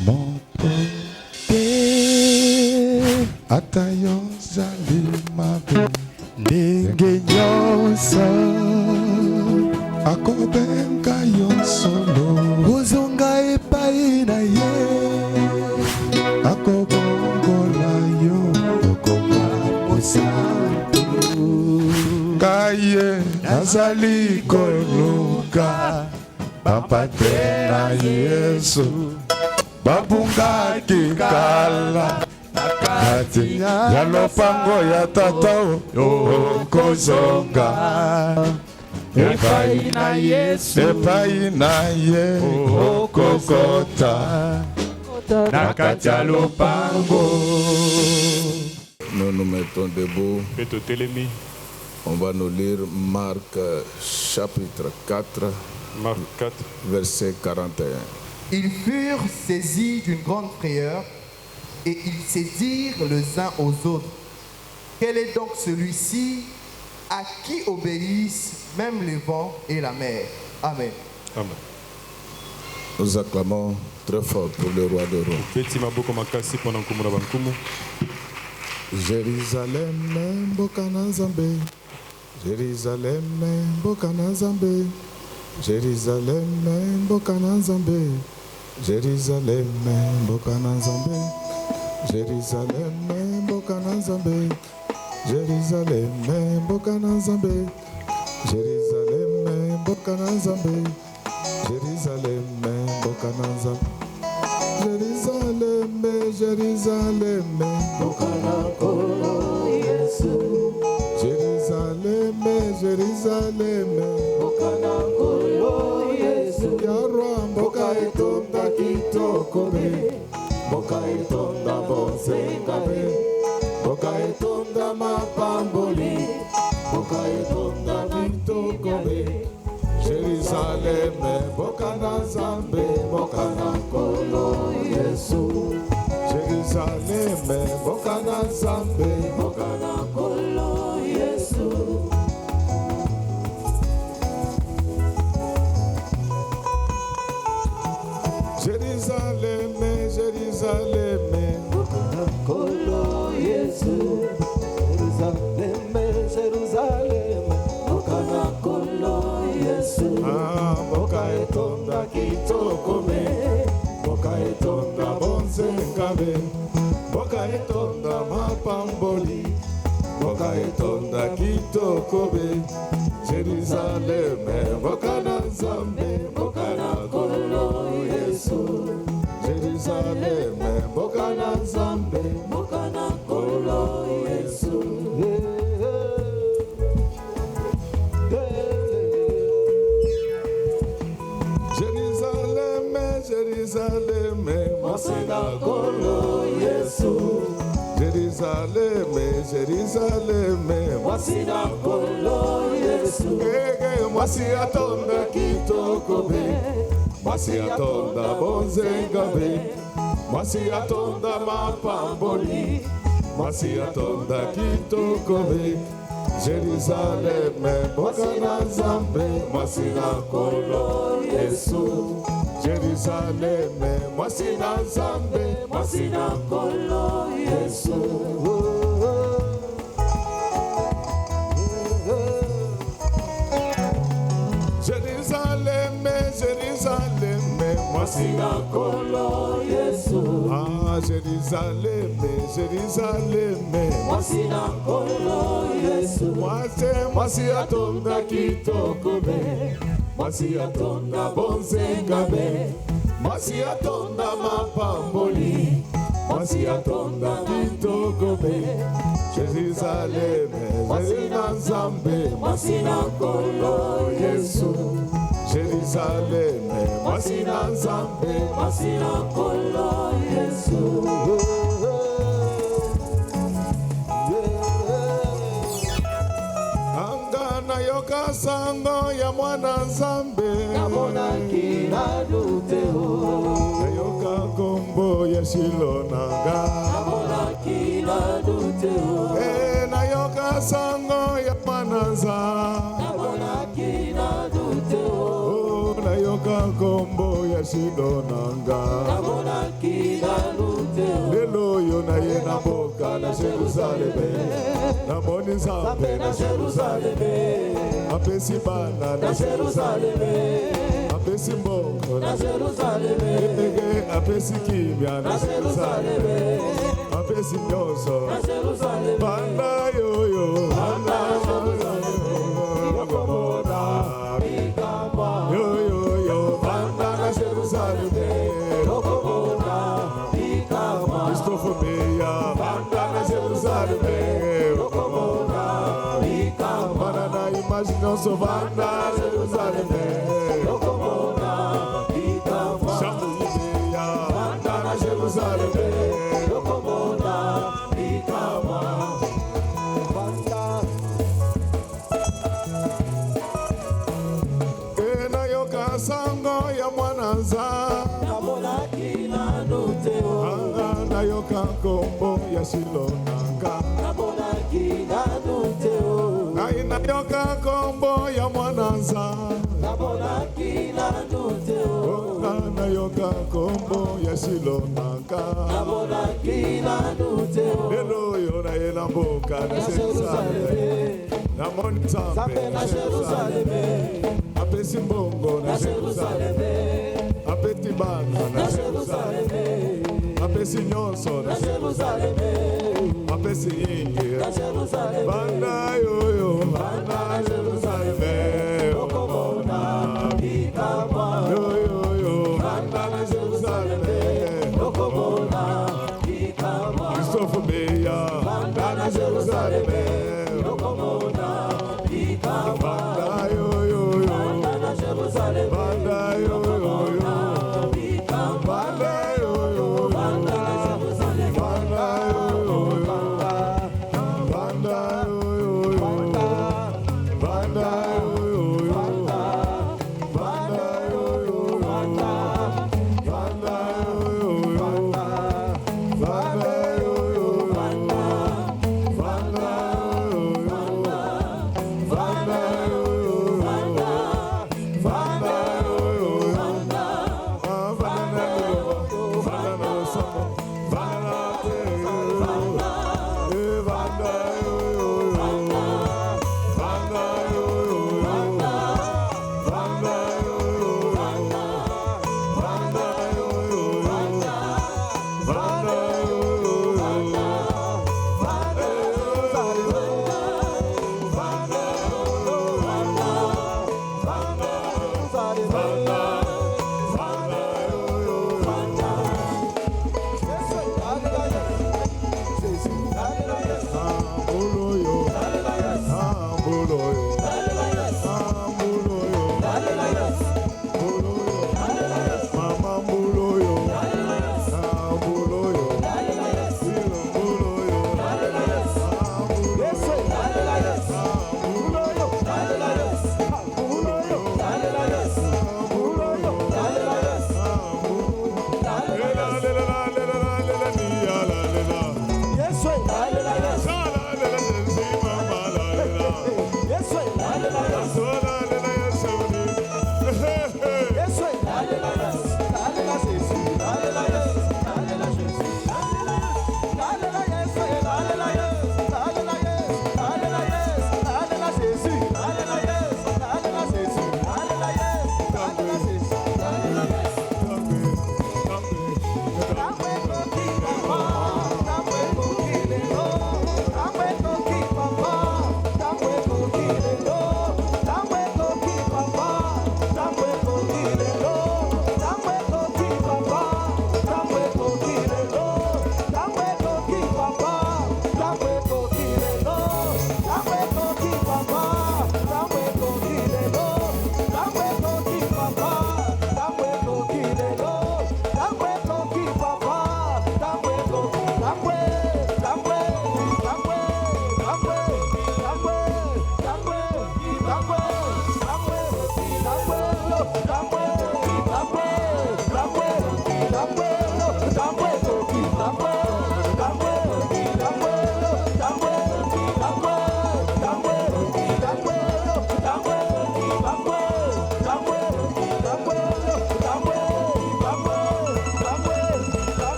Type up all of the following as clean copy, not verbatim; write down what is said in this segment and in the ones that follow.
motote atayo zali mabe ndenge nyonso akobenga yo solo kozonga epai na ye akobongola yo okoma mosantu kaye nazali koluka bapate na Yesu babungaki kala kati ya lopango ya tata okozonga epai na Yesu epai na ye okokota na kati ya lopango. Nous nous mettons debout. On va nous lire Marc chapitre 4, Marc 4, verset 41. Ils furent saisis d'une grande frayeur et ils se dirent les uns aux autres: quel est donc celui-ci à qui obéissent même les vents et la mer? Amen. Amen. Nous acclamons très fort pour le roi de Rome. Jérusalem, Bokanazambe. Jérusalem, Bokanazambe. Jérusalem, Bokanazambe. Jérusalem, Bokanazambe. Jérusalem, Bokanazambe. Jérusalem, Bokanazambe. Jérusalem, Bokanazambe. Jérusalem, Bokanazambe. Jérusalem, Jérusalem, Bokanakolo Yesu. Jérusalem, Jérusalem, Bokanakolo Yesu. Yarwa mboka etonda kitokobe, mboka etonda bonsengabe, mboka etonda mapamboli, mboka etonda kitokobe. Jérusalem, Bokanazambe, Bokanakolo Yesu. Jérusalem, Bokanazambe, Bokanakolo Yesu. Jérusalem, Jérusalem, Bokanakolo Yesu. Jérusalem, Jérusalem, Bokanakolo Yesu. Mboka etonda kitokome, mboka etonda bonzengabe, mboka etonda mapamboli, mboka etonda kitokobe. Jérusalem, Bokanazambe, Bokanakolo Yesu. Jérusalem, Bokanazambe, Bokanakolo Yesu. Jérusalem, Bokanakolo Yesu. Jérusalem, Jérusalem, Bokanakolo Yesu. Mwasi atonda kitokobe, mwasi atonda bonzengabe, mwasi atonda mapamboli, mwasi atonda kitokobe. Jérusalem, Bokanazambe, Bokanakolo Yesu. Jérusalem, Bokanazambe, Bokanakolo Yesu. Jérusalem, Jérusalem, Bokanakolo Yesu. Jérusalem, Jérusalem, Bokanakolo Yesu. Mwasi atonda kitokobe, mwasi atonda bonzengabe, mwasi atonda mapamboli, mwasi atonda kitokobe. Jérusalem, Bokanazambe, Bokanakolo Yesu. Jérusalem, Bokanazambe, Bokanakolo Yesu. Angana yoka sango ya mwana Nzambe, namonaki naduteo. Nayoka kombo ya Shilonanga, namonaki naduteo. Nayoka sango ya mwana Nzambe, namonaki naduteo. Nayoka kombo ya Shilonanga, namonaki Jerusalem, na moni nzambe na Jerusalem, apesi bana na Jerusalem, apesi mbongo na Jerusalem, apesi kimia na Jerusalem, apesi nyonso na Jerusalem, banda yoyo, banda Jerusalem, yokomona bikama, yoyo, banda na Jerusalem, yokomona bikama, Christopher banda na Jerusalem, yokomona bikama, banda na imagination, banda Jerusalem, yokomona bikama, Shamuya, banda na Jerusalem, yokomona bikama, banda. Kena yoka sango ya mwananza, namonaki na nuteo, anga na yoka kombo ya Shilonanga, namonaki na nuteo, na yoka kombo ya mwananza, namonaki na nuteo, na yoka kombo ya Shilonanga, namonaki na nuteo, lelo yona yena mboka na Jerusalem, namoni nzambe na Jerusalem, apesi mbongo na Jerusalem, apeti bana na Jerusalem, apesi nyonso na Jerusalem, apesi yingi na Jerusalem, banda yoyo, banda Jerusalem, okomona bikama, yoyo, banda na Jerusalem, okomona bikama, Christopher Meya, banda na Jerusalem, okomona bikama, banda yoyo, banda na Jerusalem, banda yoyo, banda yoyo, banda na Jerusalem, banda yoyo, banda yoyo, banda yoyo, banda yoyo, banda yoyo, banda yoyo,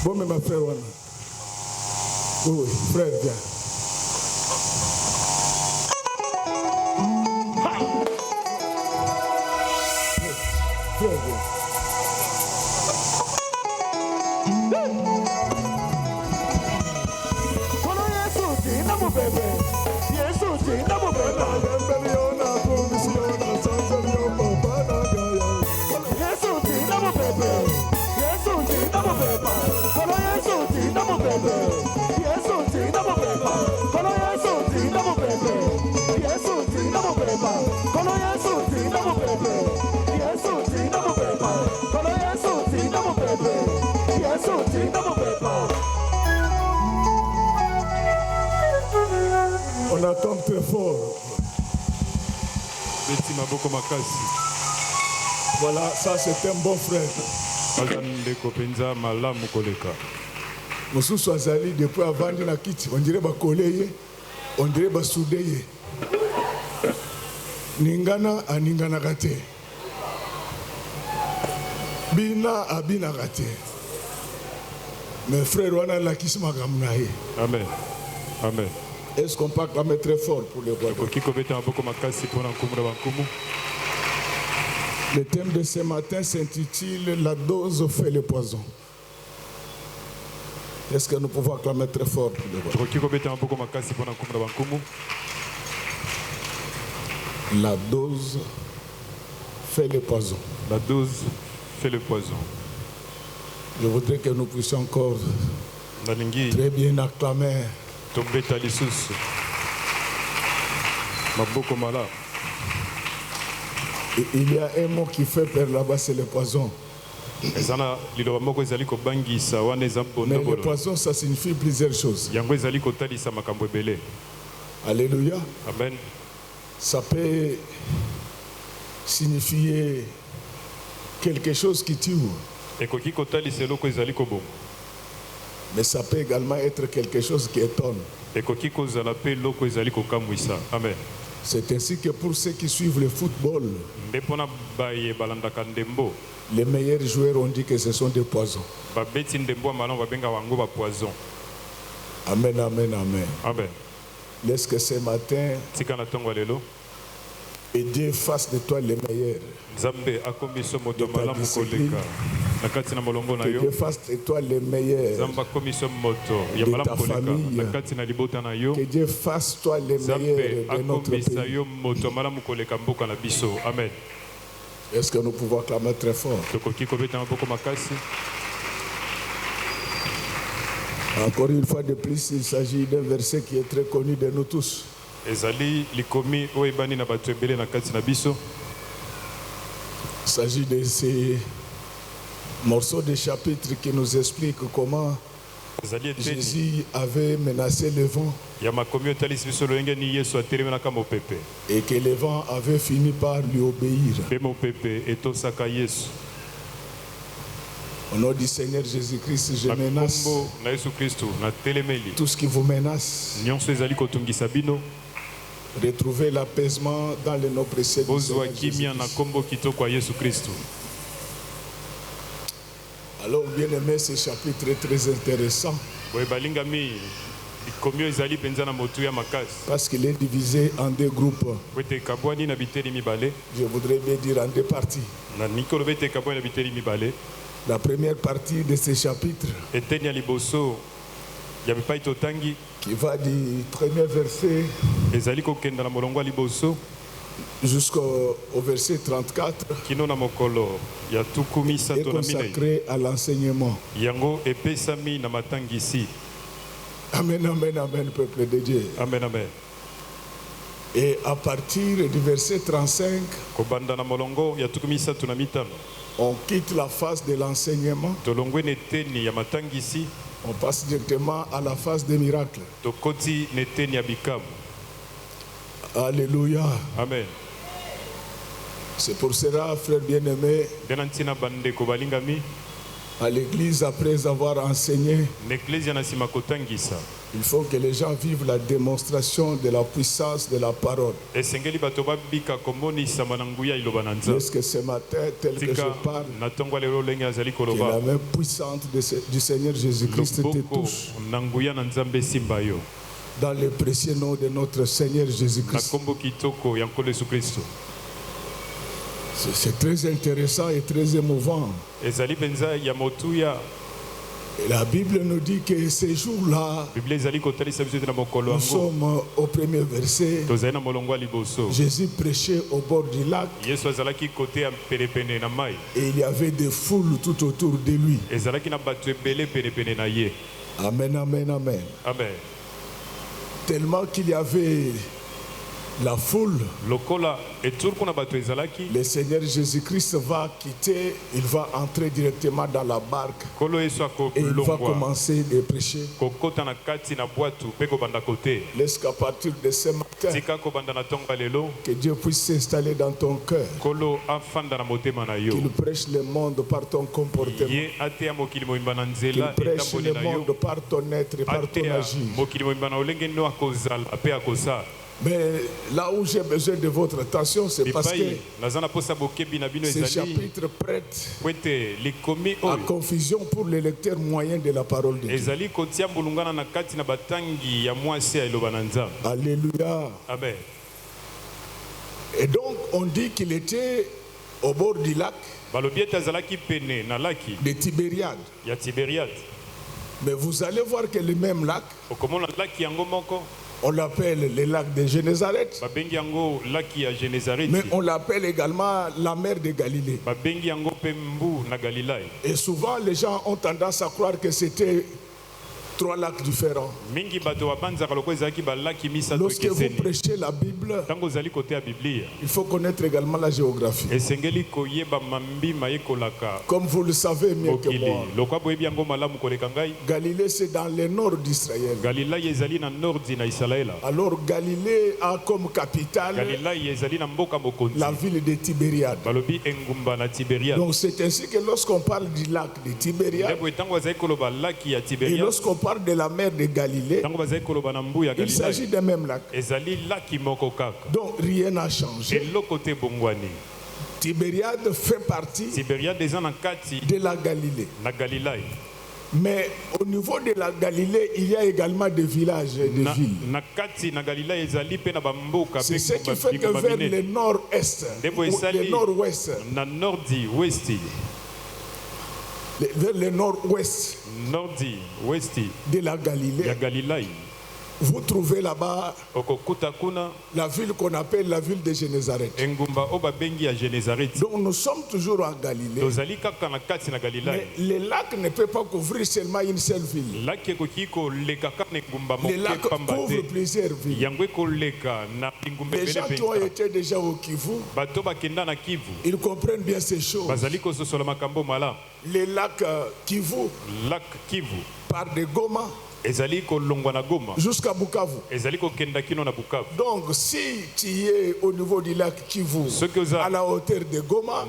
Bon, mais ma frère, oui, frère, viens. Frère, viens. On attend très fort. Voilà, ça c'est un bon frère. Mosusu azali depuis avant na kiti, on dirait bakoleye, on dirait basudeye. Ningana aningana kate. Bina abina kate. Mes frères wana la kisima kamunaye. Amen. Amen. Est-ce qu'on peut acclamer très fort pour les rois? Le thème de ce matin s'intitule La dose fait le poison. Est-ce que nous pouvons acclamer très fort pour les rois? La dose fait le poison. La dose fait le poison. Je voudrais que nous puissions encore très bien acclamer. Il y a un mot qui fait peur là-bas, c'est le poison. Mais le poison, ça signifie plusieurs choses. Alléluia. Amen. Ça peut signifier quelque chose qui tue. Mais ça peut également être quelque chose qui étonne. Amen. C'est ainsi que pour ceux qui suivent le football, les meilleurs joueurs ont dit que ce sont des poisons. Amen, amen, amen. Amen. Laisse que ce matin, Et Dieu fasse de toi le meilleur. Nzambe akomiso moto De ta malamu discipline. koleka. Na kati na molongo na Que yo. Dieu fasse de toi le meilleur. Nzambe akomiso moto ya De malamu ta koleka. famille. Na kati na libota na yo. Que Dieu fasse toi le Nzambe meilleur de notre akomisa pays. yo moto malamu koleka mboka na biso. Amen. Est-ce que nous pouvons acclamer très fort? Tokoki kobeta maboko makasi. Encore une fois de plus, il s'agit d'un verset qui est très connu de nous tous. Ezali likomi oyo ebani na bato ebele na kati na biso. Il s'agit de ces morceaux de chapitre qui nous expliquent comment Ezali eteni Jésus avait menacé le vent ya makomi oyo etalisi biso lolenge ni Yesu atelemelaka mopepe. et que le vent avait fini par lui obéir. Mpe mopepe etosaka Yesu. Au nom du Seigneur Jésus-Christ, je Na menace kombo na Yesu Kristu na telemeli. tout ce qui vous menace. Nyonso ezali kotungisa bino. Retrouver l'apaisement dans les noms précieux du Bozwa Seigneur kimia na Jésus-Christ. kombo kitoko ya Yesu Kristu. Alors, bien aimé, ce chapitre est très intéressant Boye balingami likomi oyo ezali mpenza na motu ya makasi. parce qu'il est divisé en deux groupes. Po ete ekabwani na biteli mibale. Je voudrais bien dire en deux parties. Na mikolo be ete ekabwani na biteli mibale. La première partie de ce chapitre Eteni ya liboso ya bipai totangi qui va du premier verset ezali kokenda na molongo ya liboso jusqu'au verset 34 kino na mokolo ya tuku est misato na minei. consacré à l'enseignement. Yango epesami na matangisi. Amen, amen, amen, peuple de Dieu. Amen, amen. Et à partir du verset 35, Kobanda na molongo ya tuku misato na mitano. on quitte la phase de l'enseignement, Tolongwe neteni ya matangisi. on passe directement à la phase des miracles. Tokoti neteni ya bikamu. Alléluia. Amen. C'est pour cela, frère bien-aimé, Dena ntina bandeko balingami. à l'église, après avoir enseigné, Na eklezia na nsima kotangisa. il faut que les gens vivent la démonstration de la puissance de la parole. Esengeli bato babika komonisama na nguya iloba na Nzambe. Est-ce que ce matin, tel que je Tika parle, na ntongo ya lelo lenge azali que koloba. la main puissante du Seigneur Jésus-Christ te Loboko touche na nguya na Nzambe esimba yo. dans le précieux nom de notre Seigneur Na Jésus-Christ. kombo kitoko ya nkolo Yesu Kristo. C'est très intéressant et très émouvant. Ezali penza ya motuya. Et la Bible nous dit que ces jours-là, Biblia ezali kotalisa biso ete na mokolo nous yango. sommes au premier verset. Tozali na molongo ya liboso. Jésus prêchait au bord du lac Yesu azalaki kote ya penepene na mai. et il y avait des foules tout autour de lui. Ezalaki na bato ebele penepene na ye. Amen, amen, amen. Amen. Tellement qu'il y avait la foule, Lokola eturu kuna bato ezalaki. le Seigneur Jésus-Christ va quitter, il va entrer directement dans la barque Kolo Yesu et il va akolongwa. commencer de prêcher. Kokota na kati na bwatu pe kobanda kote. Laisse qu'à partir de ce matin, Tika kobanda na ntongo ya lelo. que Dieu puisse s'installer dans ton cœur, Kolo afanda na motema na yo. qu'il prêche le monde par ton comportement, Ye ateya mokili mobimba na qu'il nzela prêche etamboli le na monde yo. par ton être et par ton Ateya agir. mokili mobimba na olenge no akozala pe akosala. Mais là où j'ai besoin de votre attention, c'est parce que Bipai naza na posa bokebi na bino ce ezali. chapitre prête Po ete likomi à oyo confusion pour les lecteurs moyens de la parole de Dieu. ezali kotia mbulungana na kati na batangi ya mwasi ya eloba na Nzambe. Alléluia. Amen. Et donc, on dit qu'il était au bord du lac Balobi ete azalaki pene na laki de Tibériade. ya Tibériade. Mais vous allez voir que le même lac, Okomona laki yango moko on l'appelle le lac de Génézareth, babengi yango laki ya Génézareti. mais on l'appelle également la mer de Galilée. Babengi yango pe mbu na Galilai. Et souvent, les gens ont tendance à croire que c'était trois lacs différents. Mingi bato babanzaka lokola ezalaki balaki misato Lorsque vous ekeseni. prêchez la Bible, Ntango ozali kote ya Biblia il faut connaître également la géographie. esengeli koyeba mambima yekolaka Comme vous le savez mieux que mokili. moi, Lokwa boyebi yango malamu koleka ngai. Galilée, c'est dans le nord d'Israël. Galilai ezali na nordi na Isalaela. Alors, Galilée a comme capitale Galilai ezali na mboka mokonzi. la ville de Tibériade. Balobi engumba na Tibériade. Donc, c'est ainsi que lorsqu'on parle du lac de Tibériade, Ndebo etango azali koloba laki ya et Tibériade. lorsqu'on parle de la mer de Galilée, Tango bazali koloba na mbu ya il s'agit Galilai. d'un même lac. Ezali laki moko kaka. Donc, rien n'a changé. Eloko te bongwani. Tibériade fait partie Tibériade eza na kati de la Galilée. na Galilai. Mais au niveau de la Galilée, il y a également des villages et des villes. C'est ce qui fait que vers le nord-est, le nord-ouest, vers le nord-ouest de la Galilée, vous trouvez là-bas la ville qu'on appelle la ville de Génézareth. Donc nous sommes toujours en Galilée. Mais le lac ne peut pas couvrir seulement une seule ville. Le lac couvre plusieurs villes. Les gens qui ont été déjà au Kivu, ils comprennent bien ces choses. Le lac Kivu part de Goma jusqu'à Bukavu. Donc si tu es au niveau du lac Kivu, à la hauteur de Goma,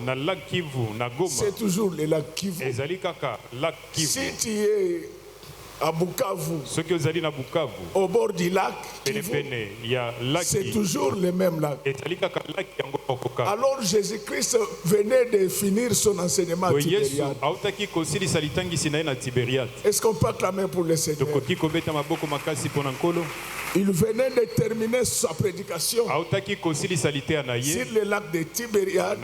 c'est toujours le lac Kivu. Si tu es à Bukavu, au bord du lac Kivu, c'est toujours le même lac. Alors Jésus-Christ venait de finir son enseignement à Tibériade. Est-ce qu'on peut acclamer pour le Seigneur? Il venait de terminer sa prédication sur le lac de Tibériade,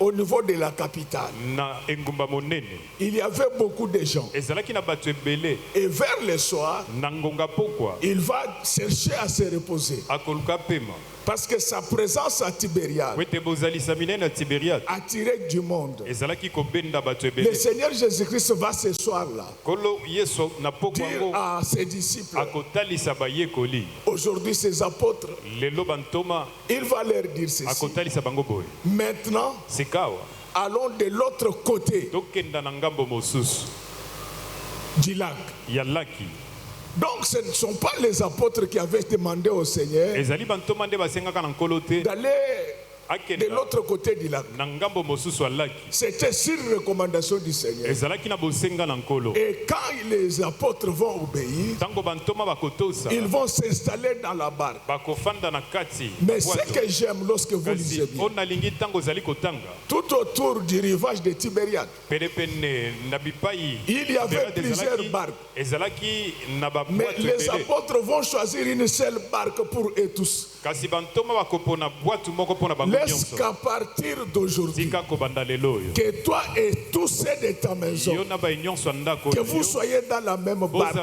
au niveau de la capitale. Il y avait beaucoup de gens. Et vers le soir, il va chercher à se reposer. Parce que sa présence à Tibériade attirait du monde. Le Seigneur Jésus-Christ va ce soir-là dire à ses disciples, aujourd'hui ses apôtres, il va leur dire ceci. Maintenant, allons de l'autre côté du lac. Donc ce ne sont pas les apôtres qui avaient demandé au Seigneur d'aller de l'autre côté du lac. C'était sur recommandation du Seigneur. Et quand les apôtres vont obéir, ils vont s'installer dans la barque. Mais ce que j'aime lorsque vous lisez bien, tout autour du rivage de Tibériade, il y avait plusieurs barques. Mais les apôtres vont choisir une seule barque pour eux tous. Laisse-qu'à partir d'aujourd'hui, que toi et tous ceux de ta maison, que vous soyez dans la même barque.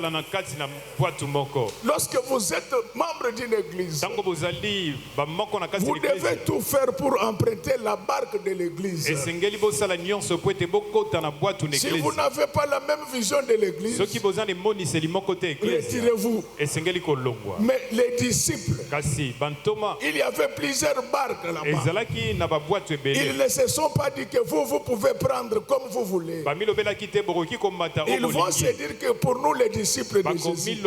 Lorsque vous êtes membre d'une église, vous devez tout faire pour emprunter la barque de l'église. Si vous n'avez pas la même vision de l'église, retirez-vous. Mais les disciples, il y avait plusieurs barques là-bas. Ils ne se sont pas dit que vous pouvez prendre comme vous voulez. Ils vont se dire que pour nous les disciples de Jésus,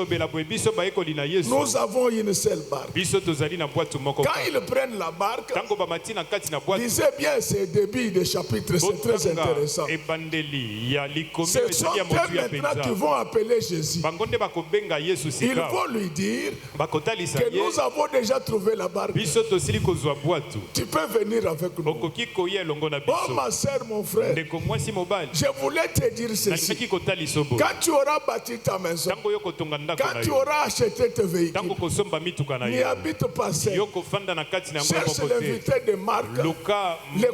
nous avons une seule barque. Quand ils prennent la barque, lisez bien ces débuts de chapitre, c'est très intéressant. Ce sont eux maintenant qui vont appeler Jésus. Ils vont lui dire que nous avons déjà trouvé la barque. Tu peux venir avec nous. Oh ma soeur, mon frère, je voulais te dire ceci. Quand tu auras bâti ta maison, quand tu auras acheté tes véhicules, n'y habite pas seul. Cherche l'invité de Marc, le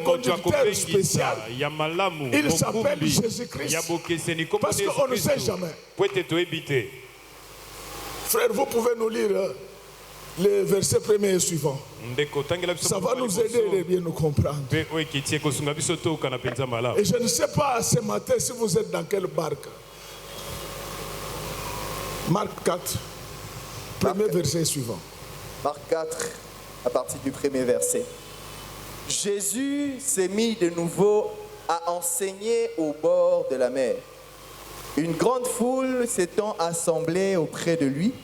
conducteur spécial. Il s'appelle Jésus-Christ. Parce qu'on ne sait jamais. Frère, vous pouvez nous lire les versets premiers et suivants. Ça va nous aider à bien nous comprendre. Et je ne sais pas ce matin si vous êtes dans quelle barque. Marc 4, premier verset suivant. Marc 4, à partir du premier verset. Jésus s'est mis de nouveau à enseigner au bord de la mer. Une grande foule s'étant assemblée auprès de lui,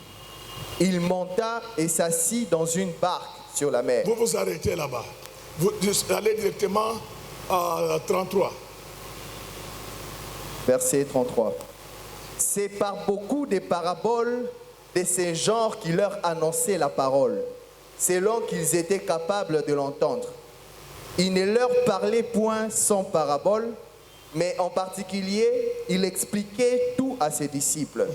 il monta et s'assit dans une barque sur la mer. Vous vous arrêtez là-bas. Vous allez directement à 33. Verset 33. C'est par beaucoup de paraboles de ce genre qu'il leur annonçait la parole, selon qu'ils étaient capables de l'entendre. Il ne leur parlait point sans parabole, Mais en particulier, il expliquait tout à ses disciples.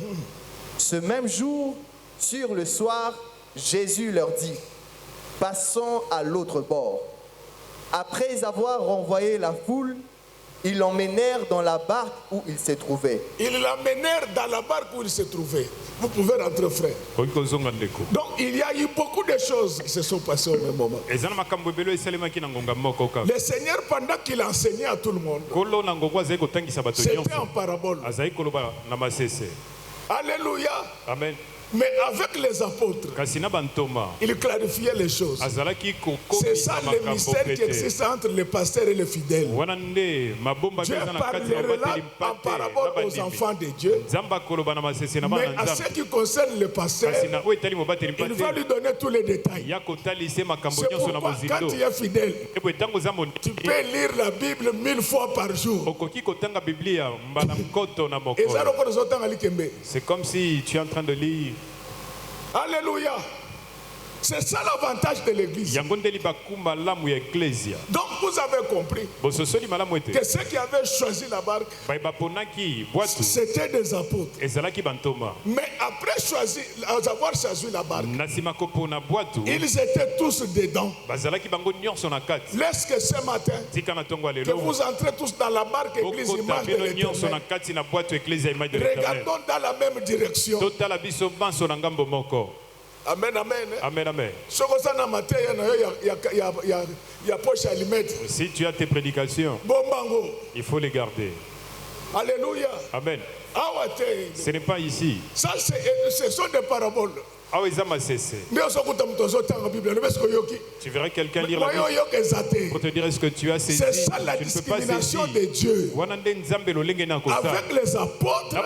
Ce même jour, sur le soir, Jésus leur dit, « Passons à l'autre bord. » Après avoir renvoyé la foule, ils l'emmenèrent dans la barque où il se trouvait. Ils l'emmenèrent dans la barque où il se trouvait. Vous pouvez rentrer, frère. Donc il y a eu beaucoup de choses qui se sont passées au même moment. Le Seigneur, pendant qu'il enseignait à tout le monde, c'était en parabole. Alléluia. Amen. Mais avec les apôtres, il clarifiait les choses. C'est ça le mystère qui existe entre les pasteurs et les fidèles. Dieu parlera en parabole aux enfants de Dieu. Mais à ce qui concerne le pasteur, il va lui donner tous les détails. C'est pourquoi quand tu es fidèle, tu peux lire la Bible 1000 fois par jour. C'est comme si tu es en train de lire. Alléluia. C'est ça l'avantage de l'église. Donc vous avez compris que ceux qui avaient choisi la barque, c'était des apôtres. Mais après avoir choisi la barque, ils étaient tous dedans. Laisse que ce matin, que vous entrez tous dans la barque église image de l'Éternel. Regardons dans la même direction. Amen, amen. Amen, amen. Si tu as tes prédications, il faut les garder. Alléluia. Amen. Ce n'est pas ici. Ça, ce sont des paraboles. Tu verras quelqu'un lire la Bible pour te dire est-ce que tu as saisi. C'est ça la discrimination de Dieu. Avec les apôtres,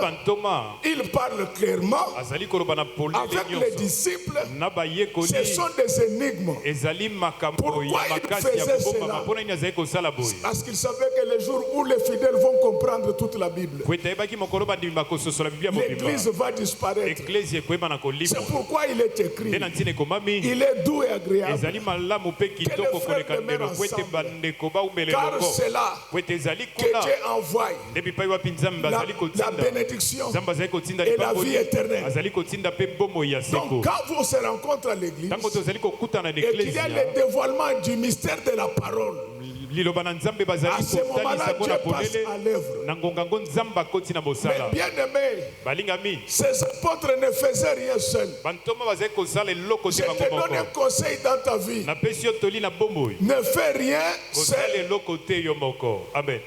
il parle clairement. Avec les disciples, ce sont des énigmes. Pourquoi il faisait cela? Parce qu'il savait que le jour où les fidèles vont comprendre toute la Bible, l'Église va disparaître. C'est pourquoi il est écrit, il est doux et agréable que les frères demeurent ensemble, car c'est là que Dieu envoie la bénédiction et la vie éternelle. Donc quand vous se rencontrez à l'église et qu'il y a le dévoilement du mystère de la parole, à ce moment-là, Dieu passe à l'œuvre. Mais bien aimé, ces apôtres ne faisaient rien seuls. Je te donne un conseil dans ta vie. Ne fais rien seul. Amen.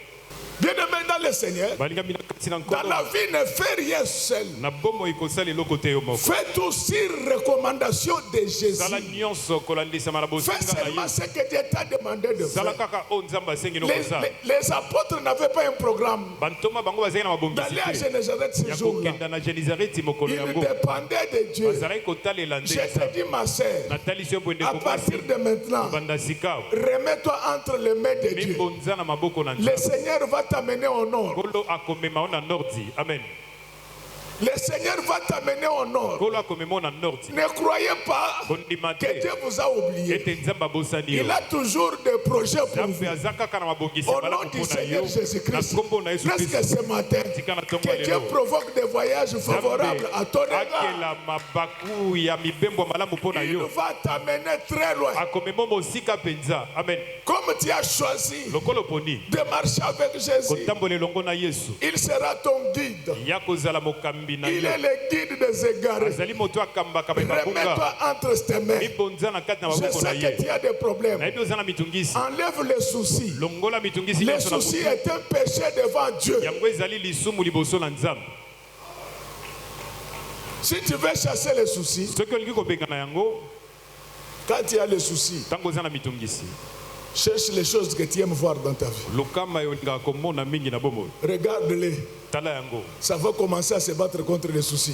Bien aimé dans le Seigneur, dans la vie, ne fais rien seul. Fais tout sur recommandation de Jésus. Fais seulement ce que Dieu t'a demandé de faire. Les apôtres n'avaient pas un programme. D'aller à Génézareth ce jour-là, ils dépendaient de Dieu. Je te dis, ma sœur, à partir de maintenant, remets-toi entre les mains de Dieu. Le Seigneur va t'amener au nord. Amen. Le Seigneur va t'amener au nord. Ne croyez pas que Dieu vous a oublié. Il a toujours des projets pour vous. Au nom du Seigneur Jésus-Christ, est-ce que ce matin, que Dieu provoque des voyages favorables à ton égard? Il va t'amener très loin. Comme tu as choisi de marcher avec Jésus, il sera ton guide. Il est le guide des égarés. Remets-toi entre tes mains. Je sais que tu as des problèmes. Enlève les soucis. Les soucis est un péché devant Dieu. Si tu veux chasser les soucis, quand tu as les soucis, cherche les choses que tu aimes voir dans ta vie. Regarde-les. ça va commencer à se battre contre les soucis.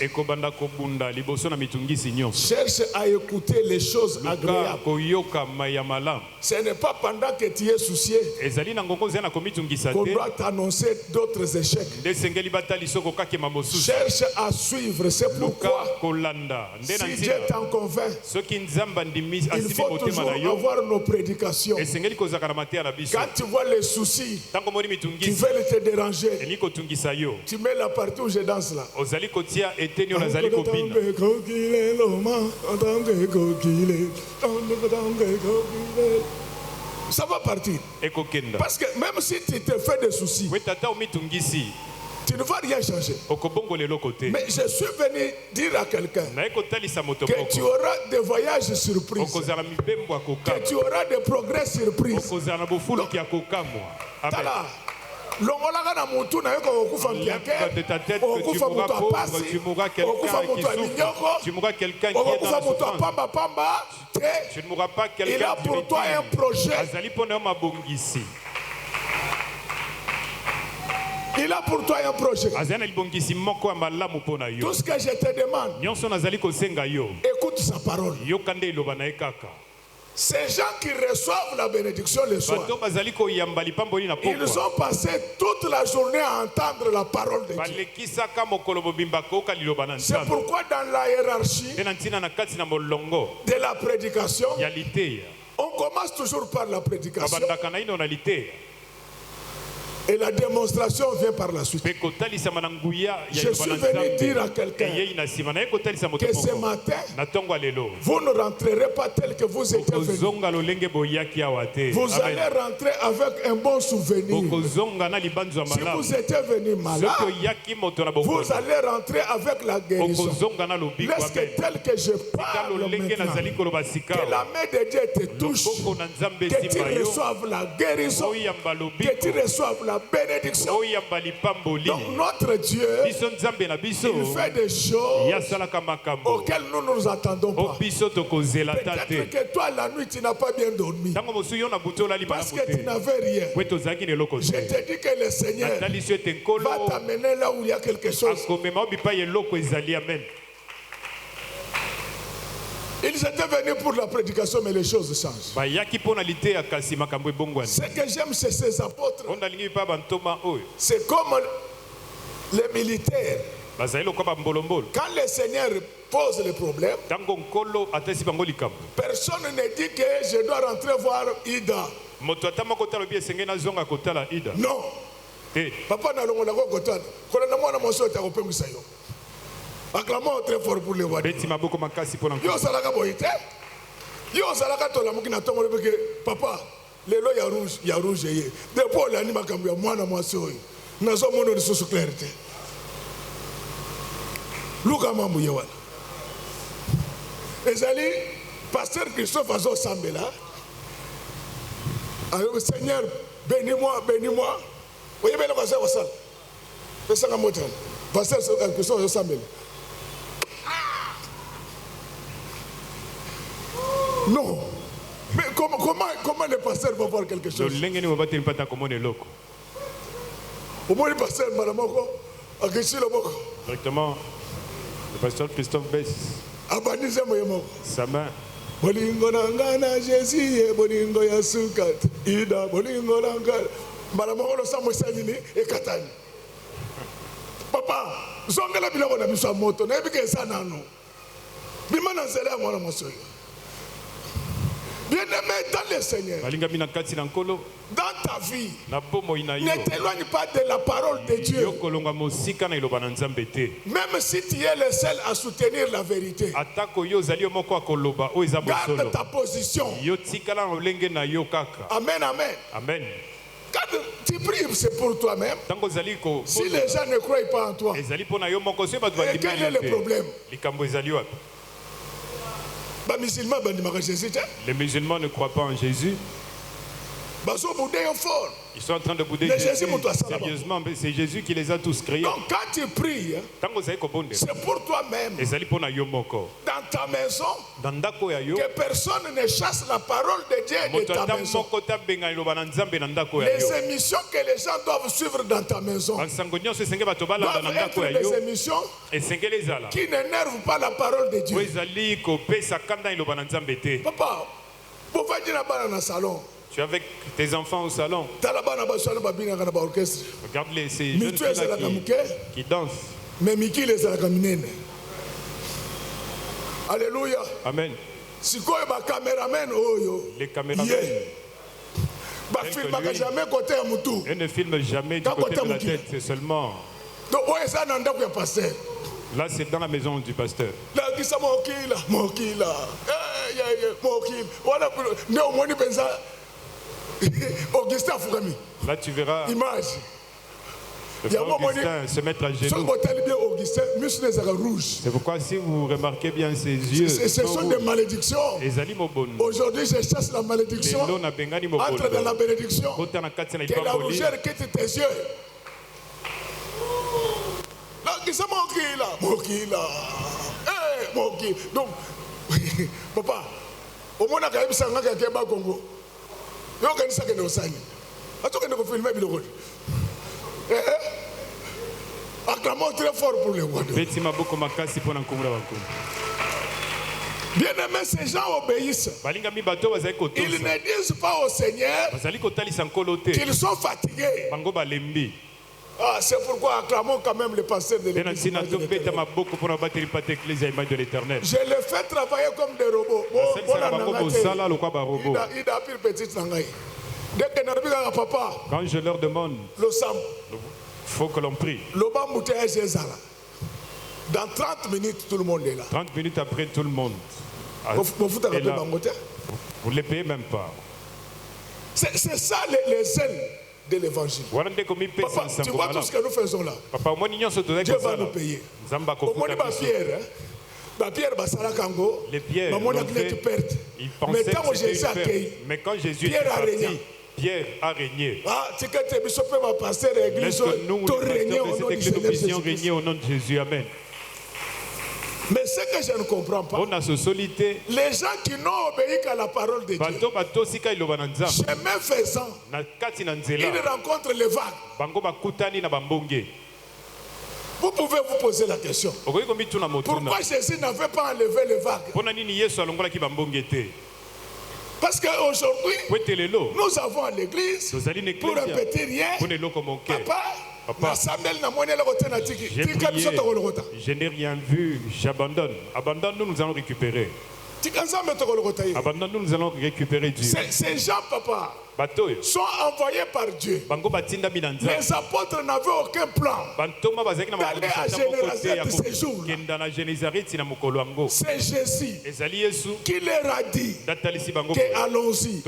Cherche à écouter les choses agréables. Ce n'est pas pendant que tu es soucié qu'on doit t'annoncer d'autres échecs. Cherche à suivre, c'est pourquoi si Dieu t'en convainc, il faut toujours avoir nos prédications. Quand tu vois les soucis qui veulent te déranger, tu mets la partie où je danse là. Ça va partir. Parce que même si tu te fais des soucis, tu ne vas rien changer. Mais je suis venu dire à quelqu'un que tu auras des voyages surprises, que tu auras des progrès surprises. Longolaka na mutu na yoko okufa mpiake, okufa mutu apasi, okufa mutu alinyoko, okufa mutu apamba pamba, il a pour toi un projet. Il a pour toi un projet. Tout ce que je te demande, écoute sa parole. Ces gens qui reçoivent la bénédiction le soir, ils ont passé toute la journée à entendre la parole de Dieu. C'est pourquoi dans la hiérarchie de la prédication, on commence toujours par la prédication. Et la démonstration vient par la suite. Je suis venu dire à quelqu'un que ce matin, vous ne rentrerez pas tel que vous étiez venu. Vous allez rentrer avec un bon souvenir. Si vous étiez venu malade, vous allez rentrer avec la guérison. Laisse que tel que je parle maintenant, que la main de Dieu te touche, que tu reçoives la guérison, que tu reçoives la bénédiction. Donc notre Dieu, il fait des choses auxquelles nous ne nous attendons pas. Peut-être que toi la nuit tu n'as pas bien dormi parce que tu n'avais rien. Je te dis que le Seigneur va t'amener là où il y a quelque chose. Ils étaient venus pour la prédication, mais les choses changent. Ce que j'aime, c'est ces apôtres. C'est comme les militaires. Quand le Seigneur pose le problème, personne ne dit que je dois rentrer voir Ida. Non. Papa n'a pas acclamons très fort pour les voix. Yo salaka boite. Yo salaka to la mukina tongo lebeke papa lelo ya rouge ye. Depuis la ni makambo ya mwana mwasi oyo. Nazo mono lisusu clarté. Luka mambu ye wana. Ezali pasteur Christophe Azo Sambela. Alors Seigneur, bénis-moi, bénis-moi. Voyez bien le pasteur Wasal. Pesa nga motan. Pasteur Christophe Azo Sambela. Non. Mais comment le pasteur va voir quelque chose? Au moins le pasteur Malamoko a guéri le boko. Directement, le pasteur Christophe baisse sa main. Bolingo nangana Jésus, bolingo ya sukat. Ida bolingo nangana. Malamoko lo samu sanini e katani. Papa, zongela biloko na biso moto na ebike sana no. Bimana zela mwana mosoyo. Bien-aimé dans le Seigneur, dans ta vie, ne t'éloigne pas de la parole de Dieu. Même si tu es le seul à soutenir la vérité, garde ta position. Amen, amen. Amen. Quand tu pries, c'est pour toi-même. Si les gens ne croient pas en toi, quel est le problème? Les musulmans ne croient pas en Jésus. Ils sont en train de bouder Jésus. Sérieusement, c'est Jésus qui les a tous créés. Donc quand tu pries, c'est pour toi-même. Dans ta maison, que personne ne chasse la parole de Dieu de ta maison. Les émissions que les gens doivent suivre dans ta maison doivent être des émissions qui n'énervent pas la parole de Dieu. Papa, pourquoi tu n'as pas dans le salon? Tu es avec tes enfants au salon. Regarde ces jeunes filles-là qui dansent. Alléluia. Amen. Les caméramans. Ils ne filment jamais du côté de la tête, c'est seulement. Là, c'est dans la maison du pasteur. Là, tu verras image. le frère Augustin se mettre à genoux. C'est pourquoi si vous remarquez bien ses yeux, ce sont des malédictions. Aujourd'hui, je chasse la malédiction. Entre dans la bénédiction. Que la rougeur quitte tes yeux. Donc, papa, au moins, il y a un Congo. Yo kanisa kende osani. Atoka ndiko filmer biloko. Acclamons très fort pour les rois. Beti maboko makasi pona nkomula bakulu. Bien aimé, ces gens obéissent. Ils ne disent pas au Seigneur qu'ils sont fatigués. Ah, c'est pourquoi acclamons quand même le pasteur de l'Église. Je le fais travailler comme des robots. Il a pris petite sangaï. Quand je leur demande, il faut que l'on prie. Dans 30 minutes, tout le monde est là. 30 minutes après, tout le monde est là. Vous ne les payez même pas. C'est ça les zèles de l'évangile. Papa, tu vois tout ce que nous faisons là. Dieu va nous payer. Au moins, Pierre, les pierres, mais quand Jésus est parti, Pierre a régné. Est-ce que nous puissions régner au nom de Jésus? Amen. Mais ce que je ne comprends pas, les gens qui n'ont obéi qu'à la parole de Dieu, chemin faisant, ils rencontrent les vagues. Vous pouvez vous poser la question. Pourquoi Jésus n'avait pas enlevé les vagues? Parce qu'aujourd'hui, nous avons à l'église, pour un petit rien, papa, je n'ai rien vu, j'abandonne. Abandonne-nous, nous allons récupérer. Abandonne-nous, nous allons récupérer Dieu. Ces gens, papa, sont envoyés par Dieu. Les apôtres n'avaient aucun plan d'aller à Génézareth ces jours. C'est Jésus qui leur a dit allons-y.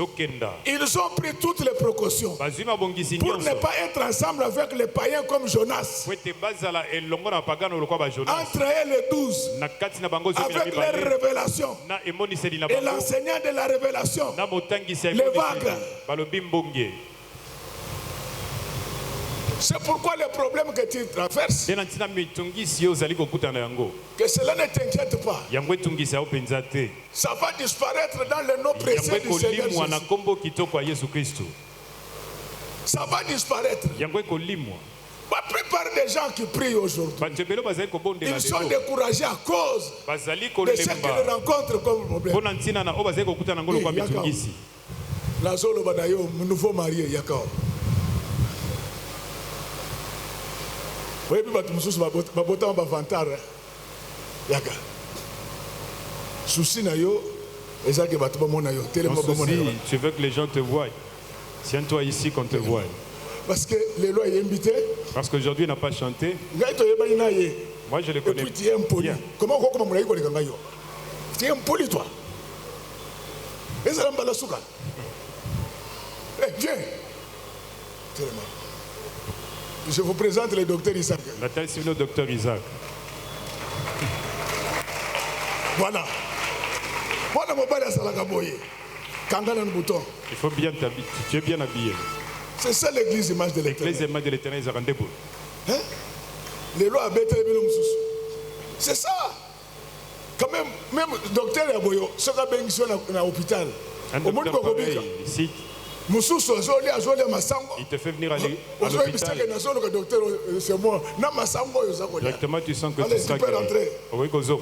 Ils ont pris toutes les précautions pour ne pas être ensemble avec les païens comme Jonas. Entre eux les 12, avec leur révélation et l'enseignant de la révélation, les vagues. C'est pourquoi les problèmes que tu traverses, que cela ne t'inquiète pas. Ça va disparaître dans le nom précieux du Seigneur Jésus. Ça va disparaître. La plupart des gens qui prient aujourd'hui, ils sont découragés à cause de ce qu'ils rencontrent comme problème. La zolo banayo nouveau marié yakao. Oui, puis batu mususu babota ba vantara yaka. Souci na yo ezake batu ba mona yo tellement ba mona yo. Tu veux que les gens te voient. Tiens-toi ici qu'on te voie. Parce que les lois est invité. Parce qu'aujourd'hui il n'a pas chanté. Moi je le connais. Et puis tu es impoli. Comment on a eu yo? Tu es impoli toi. Et ça l'emballa souka. Viens. Je vous présente le docteur Isaac. C'est le docteur Isaac. Voilà. Voilà mon père à Salagaboye. Kangana le bouton. Il faut bien t'habiller. Tu es bien habillé. C'est ça l'église image de l'éternel. L'église image de l'éternel est rendez-vous. Hein? Les lois abêtent les bilons. C'est ça. Quand même docteur Yaboyo, ce qu'a bien ici dans l'hôpital. Au monde ici. Il te fait venir à l'hôpital. Directement, tu sens que tu seras guéri. Oui, Gozo.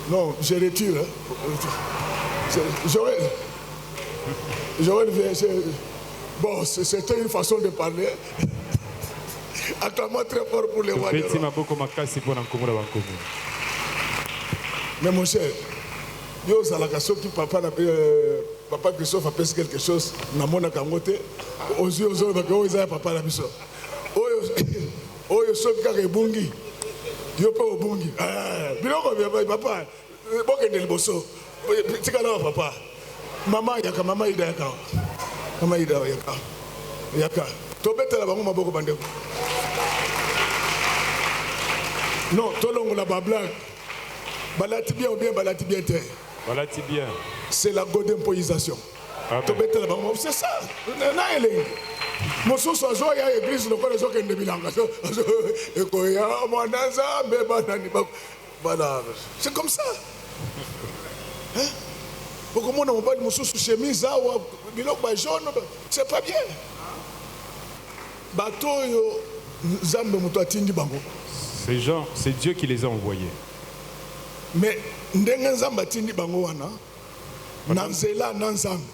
Non, je retire. Joël vient. Bon, c'était une façon de parler. Acclamons très fort pour les voix. Mais mon cher, papa Christophe a fait quelque chose. Aux yeux, papa la mission. Bungi. Bungi. Papa, papa. Maman yaka, maman ida yaka. Maman ida yaka. Yaka. Tobeta la bango maboko bandeko. Non, tolongo la babla. Balati bien ou bien balati bien terre. Balati bien. C'est la godempoisation. Tobeta la bango, c'est ça. Na ele. Moso so zo ya église le connaissons que ndebilanga. Ekoya mwananza mbeba nani ba. Voilà. C'est comme ça. Hein? C'est pas bien. Ces gens, c'est Dieu qui les a envoyés. Mais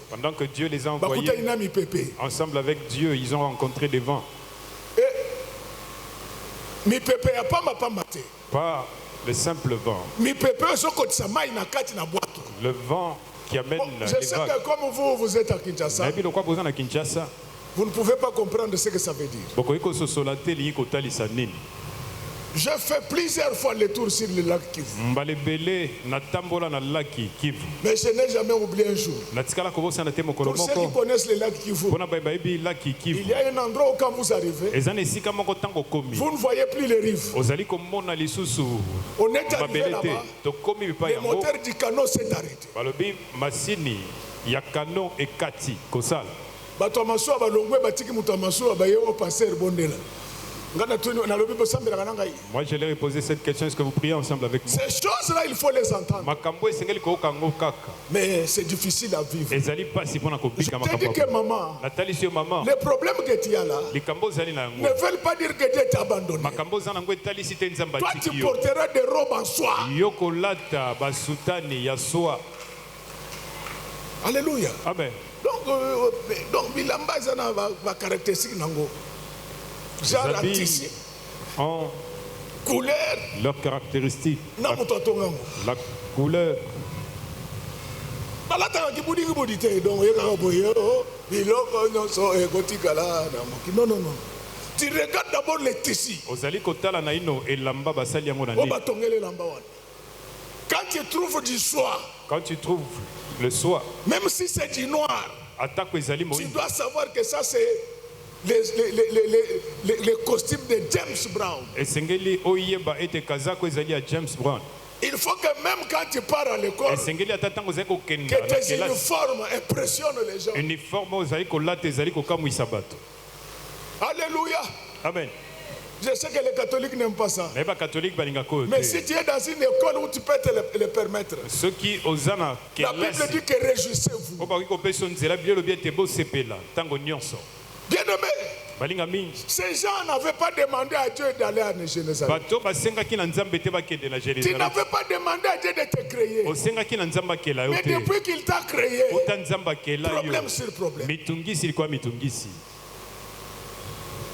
pendant que Dieu les a envoyés, ensemble avec Dieu, ils ont rencontré des vents. Pas le simple vent. Le vent qui amène je sais que comme vous êtes à Kinshasa, vous ne pouvez pas comprendre ce que ça veut dire. J'ai fait plusieurs fois le tour sur le lac Kivu. Mais je n'ai jamais oublié un jour. Pour ceux qui connaissent le lac Kivu, il y a un endroit où quand vous arrivez, vous ne voyez plus les rives. On est arrivé là-bas, le moteur du canot s'est arrêté. Moi, je leur ai posé cette question, est-ce que vous priez ensemble avec moi? Ces choses-là, il faut les entendre. Mais c'est difficile à vivre. Je te dis que maman, les problèmes que tu as là ne veulent pas dire que Dieu t'a abandonné. Toi, tu porteras des robes en soie. Alléluia. Amen. Donc, bilamba va caractéristique nango. Genre tissu. En couleur. Leurs caractéristiques. La couleur. Non. Tu regardes d'abord les tissus. Quand tu trouves du soie. Quand tu trouves le soie. Même si c'est du noir. Tu dois savoir que ça c'est les costumes de James Brown. Il faut que même quand tu pars à l'école, que tes uniformes impressionnent les gens. Alléluia. Amen. Je sais que les catholiques n'aiment pas ça. Mais si tu es dans une école où tu peux te le permettre, la Bible dit que réjouissez-vous. Bien-aimé, ces gens n'avaient pas demandé à Dieu d'aller à Jérusalem. Tu n'avais pas demandé à Dieu de te créer. Mais depuis qu'il t'a créé, problème sur problème.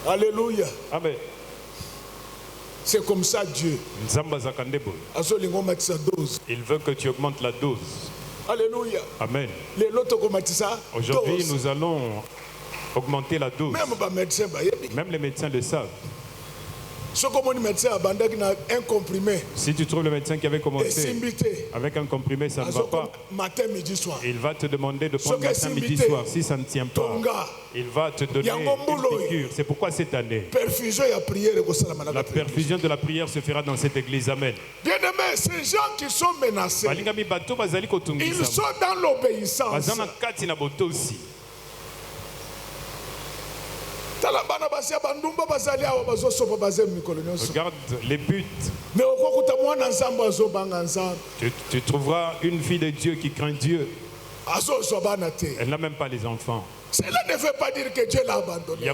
Alléluia. Amen. C'est comme ça Dieu. Il veut que tu augmentes la dose. Alléluia. Amen. Aujourd'hui, nous allons augmenter la dose. Même les médecins le savent. Si tu trouves le médecin qui avait commencé avec un comprimé, ça ne va pas. Il va te demander de prendre matin, midi, soir. Si ça ne tient pas, il va te donner une piqûre. C'est pourquoi cette année, la perfusion de la prière se fera dans cette église. Amen. Bien-aimés, ces gens qui sont menacés, ils sont dans l'obéissance. Regarde les buts. Tu trouveras une fille de Dieu qui craint Dieu. Elle n'a même pas les enfants. Cela ne veut pas dire que Dieu l'a abandonné.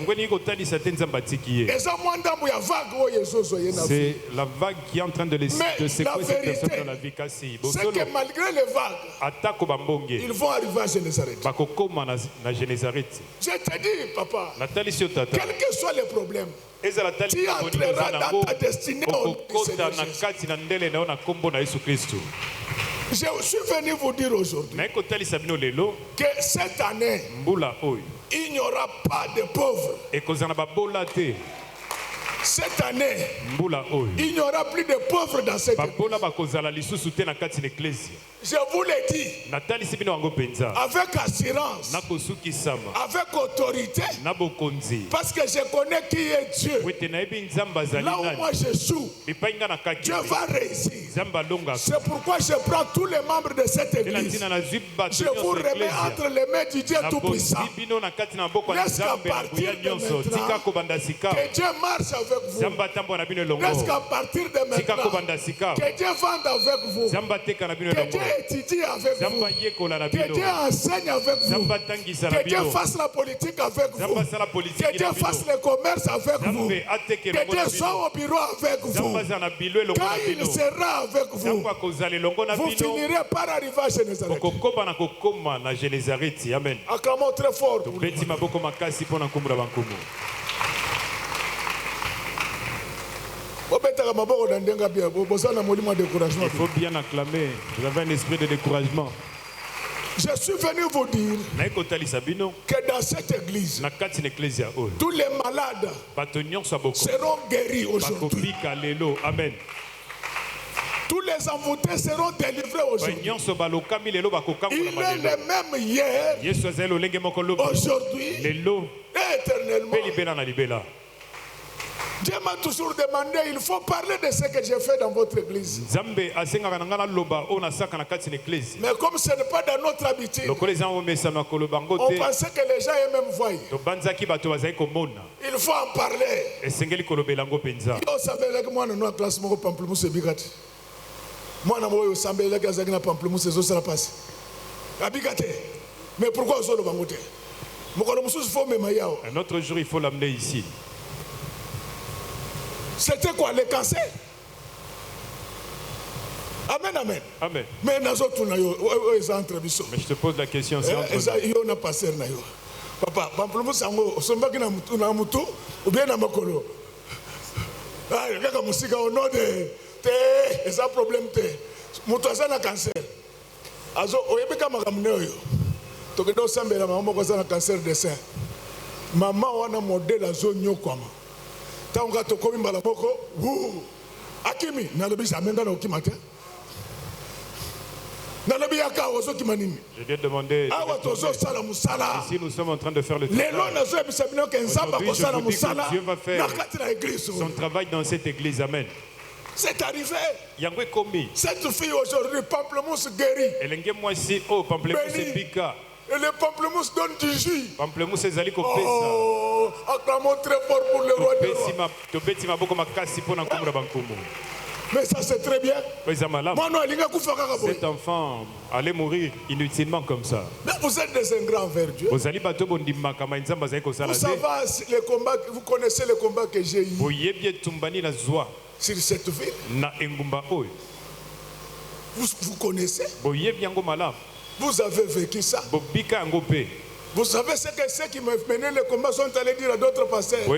C'est la vague qui est en train de secouer cette personne dans la vie. C'est que malgré les vagues, ils vont arriver à Génézareth. Je te dis, papa, quels que soient les problèmes, tu entreras dans ta destinée au Je suis venu vous dire aujourd'hui que cette année, il n'y aura pas de pauvres. Cette année, il n'y aura plus de pauvres dans cette église. Je vous l'ai dit, avec assurance, avec autorité, parce que je connais qui est Dieu. Là où moi je joue, Dieu va réussir. C'est pourquoi je prends tous les membres de cette église. Je vous remets entre les mains du Dieu Tout-Puissant. Laisse qu'à partir de maintenant, que Dieu marche avec vous. Laisse qu'à partir de maintenant, que Dieu vende avec vous. Que Dieu étudie avec vous. Que Dieu enseigne avec vous. Que Dieu fasse la politique avec vous. Que Dieu fasse le commerce avec vous. Que Dieu soit au bureau avec vous. Quand il sera avec vous, vous finirez par arriver à Génézareth. Amen. Acclamons très fort pour lui. Il faut bien acclamer. Vous avez un esprit de découragement. Je suis venu vous dire que dans cette église, tous les malades seront guéris aujourd'hui. Amen. Tous les envoûtés seront délivrés aujourd'hui. Il est le même hier, aujourd'hui et éternellement. Dieu m'a toujours demandé, il faut parler de ce que j'ai fait dans votre église. Mais comme ce n'est pas dans notre habitude, on pensait que les gens eux-mêmes voient. Il faut en parler. Vous savez que moi, dans classe, je pamplemousse bigate. Moi, je suis un pamplemousse et ça passe. Mais pourquoi vous avez un autre jour, il faut l'amener ici. C'était quoi, le cancer? Amen, amen. Amen. Mais je te pose la question. Papa, pamplemousse, ou bien makolo. Ah, il y a musique au nom de c'est un problème. Moutoisa na cancer. Azo, oyebeka makamneo yo. Tokedo sambela maman ko na cancer de sein. Maman wana modèle azo nyokwama. Tanga tokomi mbala moko, akimi nalobi samenga na okimata. Nalobi yaka ozo kimanini. Je viens de demander. Ici nous sommes en train de faire le travail. Dieu va faire son travail dans cette église. Amen. C'est arrivé. Cette fille aujourd'hui, pamplemousse guérie. Et le pamplemousse donne du jus. Pamplemousse ezali ko pesa. Oh, acclamons très fort pour le roi des rois. Mais ça c'est très bien. Cet enfant allait mourir inutilement comme ça. Mais vous êtes des ingrats envers Dieu. Vous savez, vous connaissez le combat que j'ai eu sur cette ville. Vous connaissez. Vous avez vécu ça. Vous savez ce que ceux qui me menaient le combat sont allés dire à d'autres pasteurs. Ils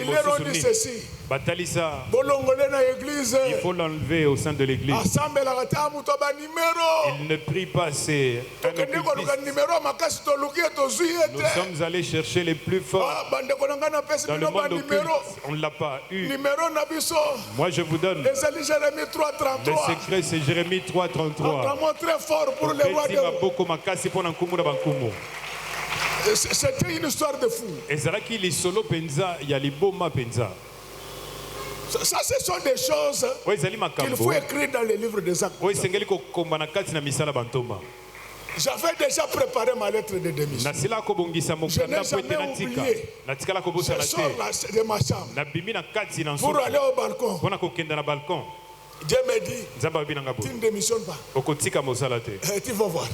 leur ont dit ceci. Il faut l'enlever au sein de l'église. Il ne prie pas assez. Nous sommes allés chercher les plus forts. Dans le monde occulte, on ne l'a pas eu. Moi je vous donne. Le secret c'est Jérémie 3:33. Très fort pour les rois de... C'était une histoire de fou. Ça, ce sont des choses qu'il faut écrire dans les livres des actes. J'avais déjà préparé ma lettre de démission. Je n'ai jamais oublié. Je sors de ma chambre pour aller au balcon. Dieu me dit, tu ne démissionnes pas. Tu vas voir.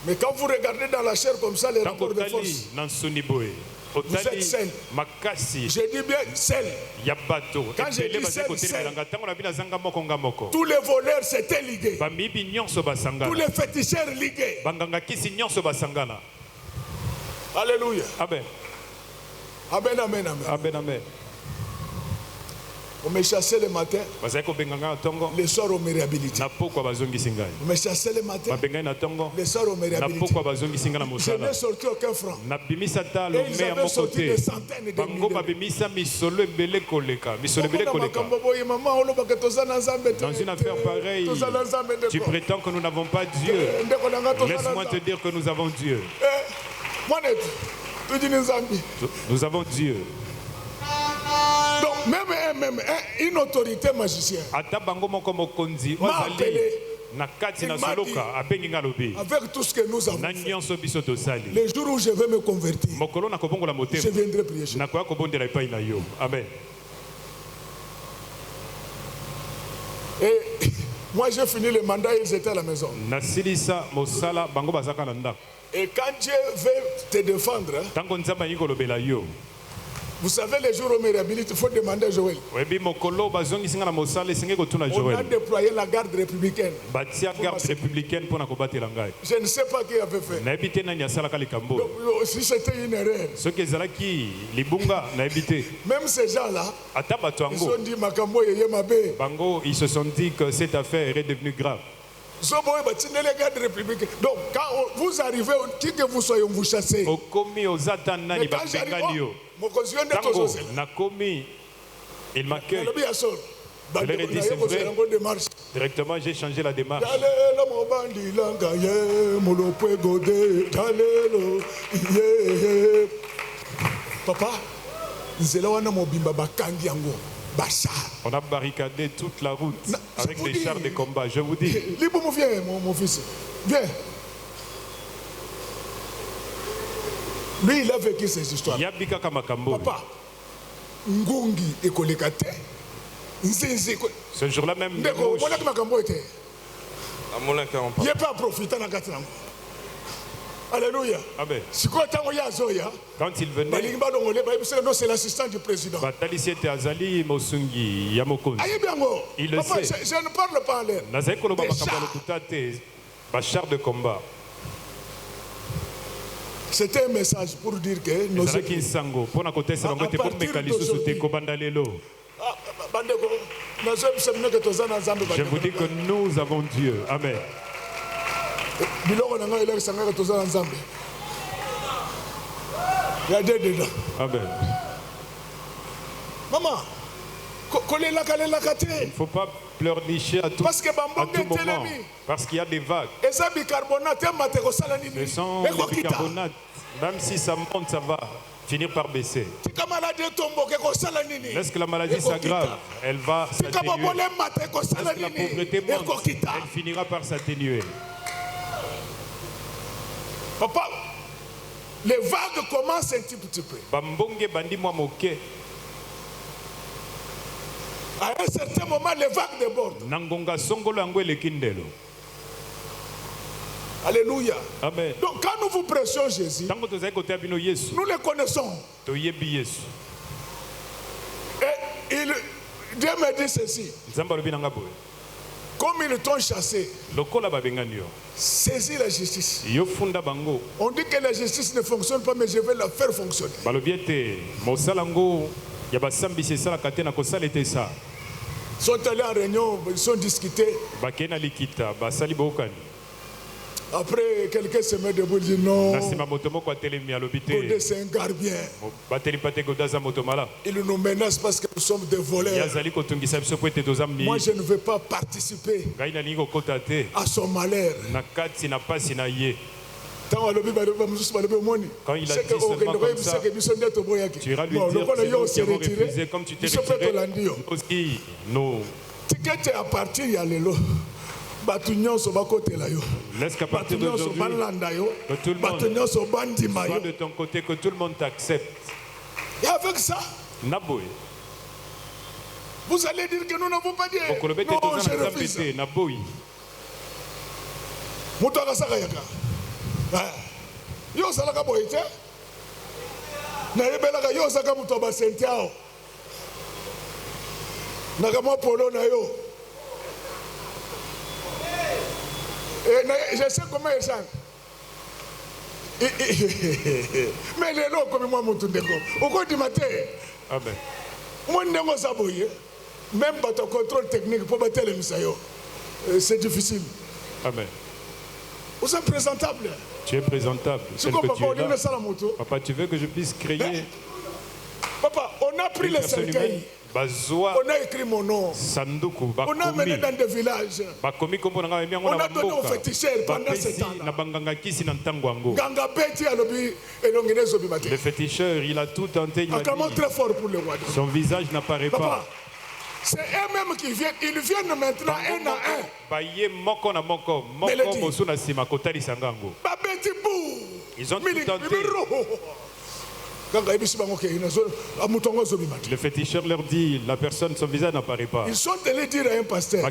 Mais quand vous regardez dans la chair comme ça, les rapports de force, vous êtes seul. Je dis bien seul. Quand je dis seul, tous les voleurs s'étaient ligués. Tous les féticheurs ligués. Alléluia. Amen. Amen, amen, amen. Amen, amen. On me chassait le matin, le soir on me réhabilitait. On me chassait le matin, le soir on me réhabilitait. Je n'ai sorti aucun franc. Et ils avaient sorti des centaines de milliers. Dans une affaire pareille, tu prétends que nous n'avons pas Dieu. Laisse-moi te dire que nous avons Dieu. Nous avons Dieu. Donc même une autorité magicienne m'a appelé. Avec tout ce que nous avons fait, les jours où je vais me convertir, je viendrai prier chez vous. Amen. Et moi j'ai fini le mandat, ils étaient à la maison. Et quand Dieu veut te défendre, vous savez, les jours où on me réhabilite, il faut demander à Joël. On a déployé la garde républicaine. Je ne sais pas qui avait fait. Donc, si c'était une erreur. Même ces gens-là, ils se sont dit que cette affaire est devenue grave. Donc quand vous arrivez, qui que vous soyez, on vous chassez. Mais quand j'arrive, il m'accueille. Je leur ai dit c'est vrai. Directement j'ai changé la démarche. Papa, on a barricadé toute la route avec des chars de combat. Je vous dis. Viens, mon fils. Viens. Lui, il a vécu ces histoires. Papa, Ngungi et Kolekate. Ce jour-là même. Il n'est pas profité dans la catastrophe. Alléluia. Amen. Quand il venait, c'est l'assistant du président. Il le sait. Je ne parle pas en l'air. De combat. C'était un message pour dire que nos équipes, je vous dis que nous avons Dieu. Amen. Amen. Maman, il ne faut pas pleurnicher à tout moment parce qu'il y a des vagues. Ce sont des bicarbonates. Même si ça monte, ça va finir par baisser. Lorsque la maladie s'aggrave, elle va s'atténuer. Lorsque la pauvreté monte, elle finira par s'atténuer. Papa, les vagues commencent un petit peu. À un certain moment, les vagues débordent. Alléluia. Amen. Donc quand nous vous prêchons Jésus, nous le connaissons. Et Dieu me dit ceci. Comme ils t'ont chassé, saisis la justice. On dit que la justice ne fonctionne pas, mais je vais la faire fonctionner. Ils sont allés en réunion, ils sont discutés. Après, quelqu'un se met debout et dit non. Godé, c'est un gardien. Il nous menace parce que nous sommes des voleurs. Moi, je ne veux pas participer à son malheur. Quand il a dit seulement comme ça, tu iras lui dire que nous qui avons refusé, comme tu t'es retiré, nous aussi, nous. Laisse qu'à partir d'aujourd'hui, que tout le monde soit de ton côté, que tout le monde t'accepte. Et avec ça, vous allez dire que nous n'avons pas dit. Non, je refuse. Yo salaka boite na rebelaka yo saka muto ba sentiao na kama polo na yo je sais comment ils chantent. Mais les lots comme moi mutu ndeko uko di matin amen moi ndeko saboye même pas ton contrôle technique pour battre les misayo c'est difficile amen. Vous êtes présentable. Tu es présentable. Tel que tu es là. Papa, tu veux que je puisse créer. Papa, on a pris les cercueils. On a écrit mon nom. On a mené dans des villages. On a donné aux féticheurs pendant ce temps-là. Le féticheur, il a tout tenté. Il a dit, très fort pour le roi. Son visage n'apparaît pas. C'est eux-mêmes qui viennent. Ils viennent maintenant un à un. Ils ont tout tenté. Le féticheur leur dit, la personne, son visage n'apparaît pas. Ils sont allés dire à un pasteur.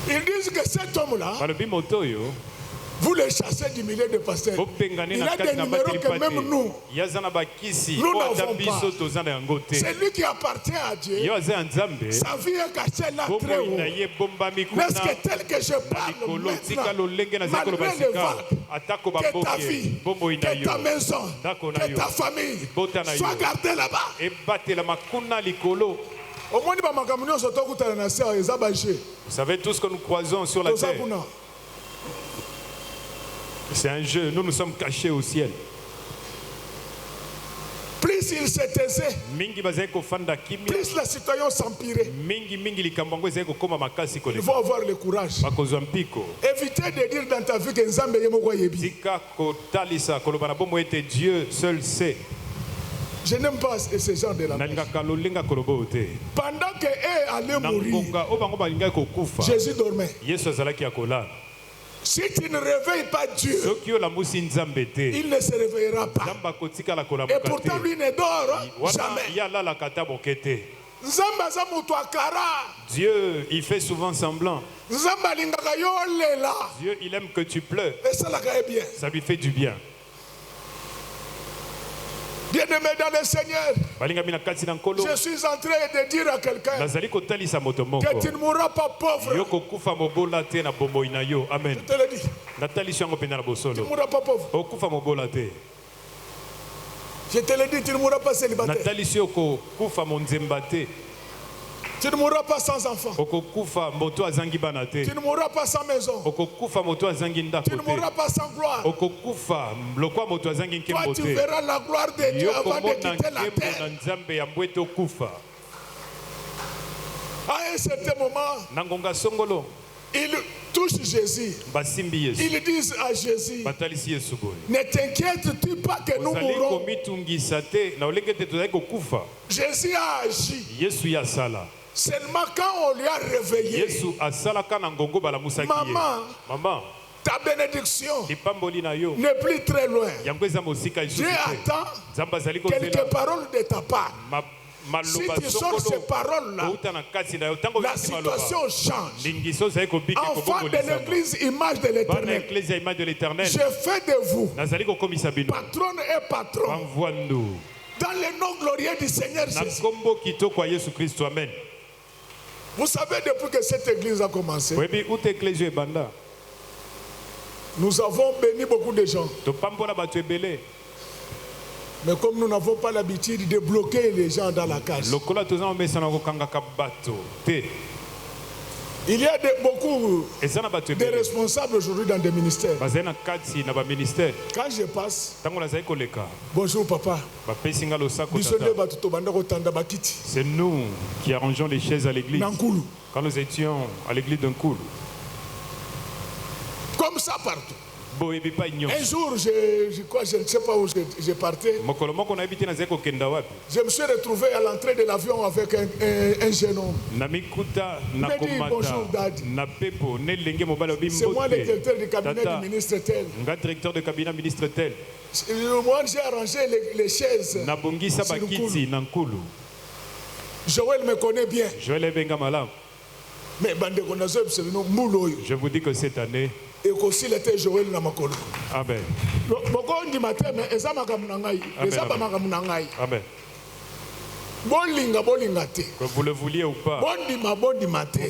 Ils disent que cet homme-là, vous les chassez du milieu de pasteurs. Il a des numéros que même nous n'avons pas. C'est lui qui appartient à Dieu. Sa vie est cachée là très haut. N'est-ce que tel que je parle maintenant, malgré les vagues, que ta vie, que ta maison, que ta famille soit gardée là-bas. Vous savez tout ce que nous croisons sur la terre. C'est un jeu, nous sommes cachés au ciel. Plus il se taisait, plus la situation s'empirait. Il faut avoir le courage. Évitez de dire dans ta vie que Nzambe yemoko yebi. Dieu seul sait. Je n'aime pas ce genre de langage. Pendant qu'eux allaient mourir, Jésus dormait. Si tu ne réveilles pas Dieu, il ne se réveillera pas. Et pourtant lui ne dort jamais. Dieu, il fait souvent semblant. Dieu, il aime que tu pleures. Et ça lui fait du bien. Bien-aimé dans le Seigneur, je suis en train de dire à quelqu'un que tu ne mourras pas pauvre. Je te le dis. Tu ne mourras pas pauvre. Je te le dis, tu ne mourras pas célibataire. Tu ne mourras pas sans enfant. Tu ne mourras pas sans maison. Tu ne mourras pas sans gloire. Toi, tu verras la gloire de Dieu avant de quitter la terre. À un certain moment, ils touchent Jésus. Ils disent à Jésus, ne t'inquiètes-tu pas que nous mourrons? Jésus a agi. Seulement quand on lui a réveillé, maman, ta bénédiction n'est plus très loin. Dieu attend quelques paroles de ta part. Si tu sors ces paroles-là, la situation change. Enfant de l'église, image de l'éternel, je fais de vous patronne et patron Dans le nom glorieux du Seigneur Jésus. Amen. Vous savez, depuis que cette église a commencé, nous avons béni beaucoup de gens. Mais comme nous n'avons pas l'habitude de bloquer les gens dans la case, il y a beaucoup de responsables aujourd'hui dans des ministères. Quand je passe, bonjour papa. C'est nous qui arrangeons les chaises à l'église. Quand nous étions à l'église d'Nkoulou. Comme ça partout. Un jour, je ne sais pas où je partais. Je me suis retrouvé à l'entrée de l'avion avec un jeune homme. Il m'a dit bonjour, Daddy. C'est moi le directeur du cabinet du ministre tel. Moi, j'ai arrangé les chaises. Joël me connaît bien. Mais je vous dis que cette année, et aussi l'été Joël Namakolo. Amen. Amen. Que vous le vouliez ou pas, vous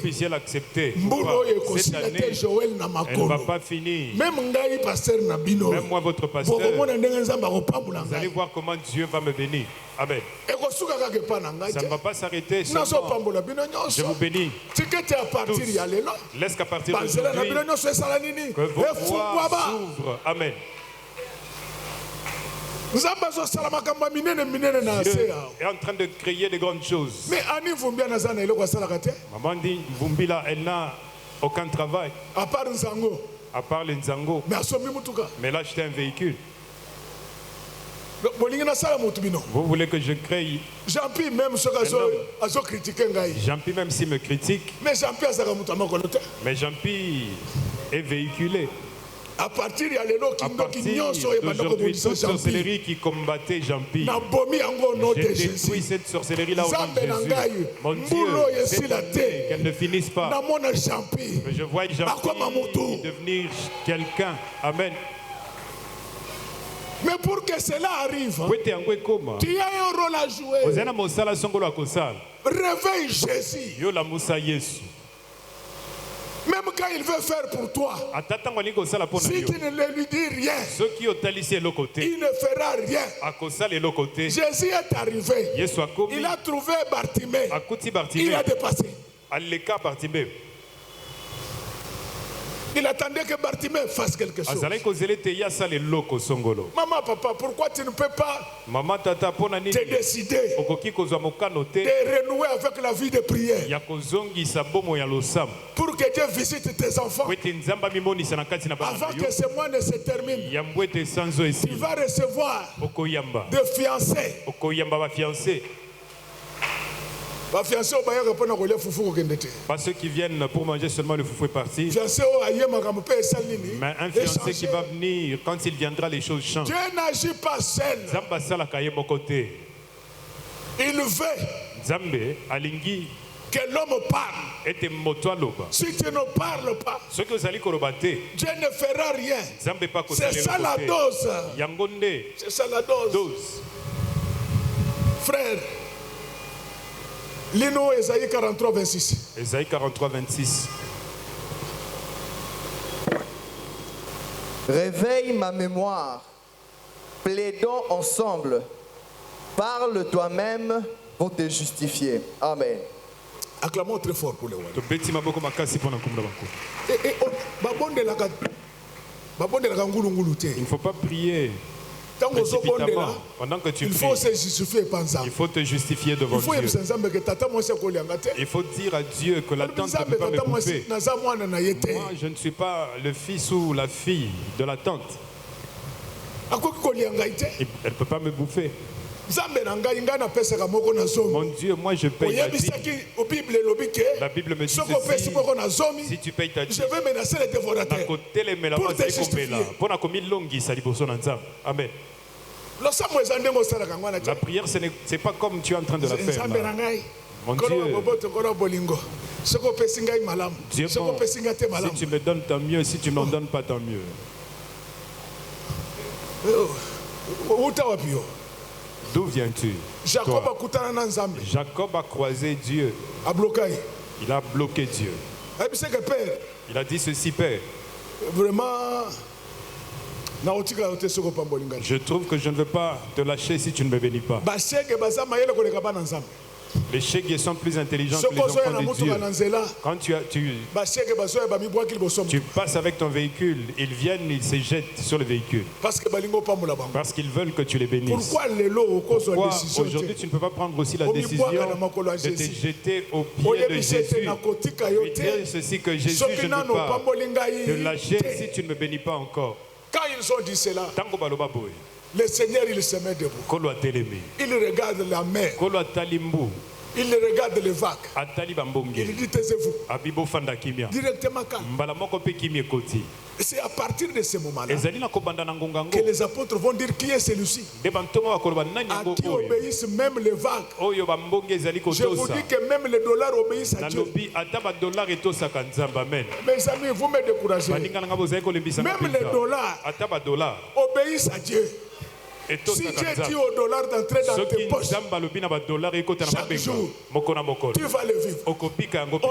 puissiez l'accepter. Cette année, elle ne va pas finir. Même moi, votre pasteur, vous allez voir comment Dieu va me bénir. Amen. Ça ne va pas s'arrêter. Je vous bénis. Tous. Laisse qu'à partir d'aujourd'hui, que vos voix s'ouvrent. Amen. Dieu est en train de créer de grandes choses. Mais Annie Maman dit, Vumbila, elle n'a aucun travail. À part Nzango. À part les Nzango. Mais là, acheté un véhicule. Vous voulez que je crée? Jean-Pi même Jean-Pi même s'il me critique. Mais Jean-Pi est véhiculé. À partir d'aujourd'hui, toute sorcellerie qui combattait Jean-Pi, j'ai détruit cette sorcellerie-là au nom de Jésus. Mon Dieu, qu'elle ne finisse pas. Mais je vois Jean-Pi devenir quelqu'un. Amen. Mais pour que cela arrive, tu as un rôle à jouer. Réveille Jésus. Même quand il veut faire pour toi, si tu ne lui dis rien, il ne fera rien. Jésus est arrivé. Il a trouvé Bartimée. Il a dépassé. Il attendait que Bartimée fasse quelque chose. Maman, papa, pourquoi tu ne peux pas te décider de renouer avec la vie de prière pour que Dieu visite tes enfants avant que ce mois ne se termine? Tu vas recevoir des fiancés. Pas ceux qui viennent pour manger seulement le foufou est parti. Mais un fiancé qui va venir, quand il viendra, les choses changent. Dieu n'agit pas seul. Il veut que l'homme parle. Si tu ne parles pas, Dieu ne fera rien. C'est ça la dose. C'est ça la dose. Frère, lis-nous Ésaïe 43, 26. Ésaïe 43, 26. Réveille ma mémoire, plaidons ensemble, parle toi-même pour te justifier. Amen. Acclamons très fort pour les Ouad. Il ne faut pas prier. Pendant que tu pries, il faut te justifier devant Dieu. Il faut dire à Dieu que la tante ne peut pas me bouffer. Moi, je ne suis pas le fils ou la fille de la tante. Elle ne peut pas me bouffer. Mon Dieu, moi je paye la dîme. La Bible me dit ceci, si tu payes ta dîme, Amen. La prière, ce n'est pas comme tu es en train de la faire. Mon Dieu, Dieu bon, si tu me donnes, tant mieux. Si tu ne me donnes pas, tant mieux. D'où viens-tu? Jacob a croisé Dieu. Il a bloqué Dieu. Il a dit ceci, Père. Vraiment, je trouve que je ne veux pas te lâcher si tu ne me bénis pas. Les chèques sont plus intelligents que les enfants de Dieu. Quand tu passes avec ton véhicule, ils viennent, ils se jettent sur le véhicule. Parce qu'ils veulent que tu les bénisses. Pourquoi aujourd'hui tu ne peux pas prendre aussi la décision de te jeter au pied de Jésus et dire ceci que Jésus, je ne veux pas te lâcher si tu ne me bénis pas encore. Quand ils ont dit cela, le Seigneur, il se met debout. Il regarde la mer. Il regarde les vagues. Il dit taisez-vous. Directement calme. C'est à partir de ce moment-là que les apôtres vont dire qui est celui-ci à qui obéissent même les vagues. Je vous dis que même les dollars obéissent à Dieu. Mes amis, vous me découragez. Même les dollars obéissent à Dieu. Si Dieu dit au dollar d'entrer dans tes poches, chaque jour, tu vas le vivre. Au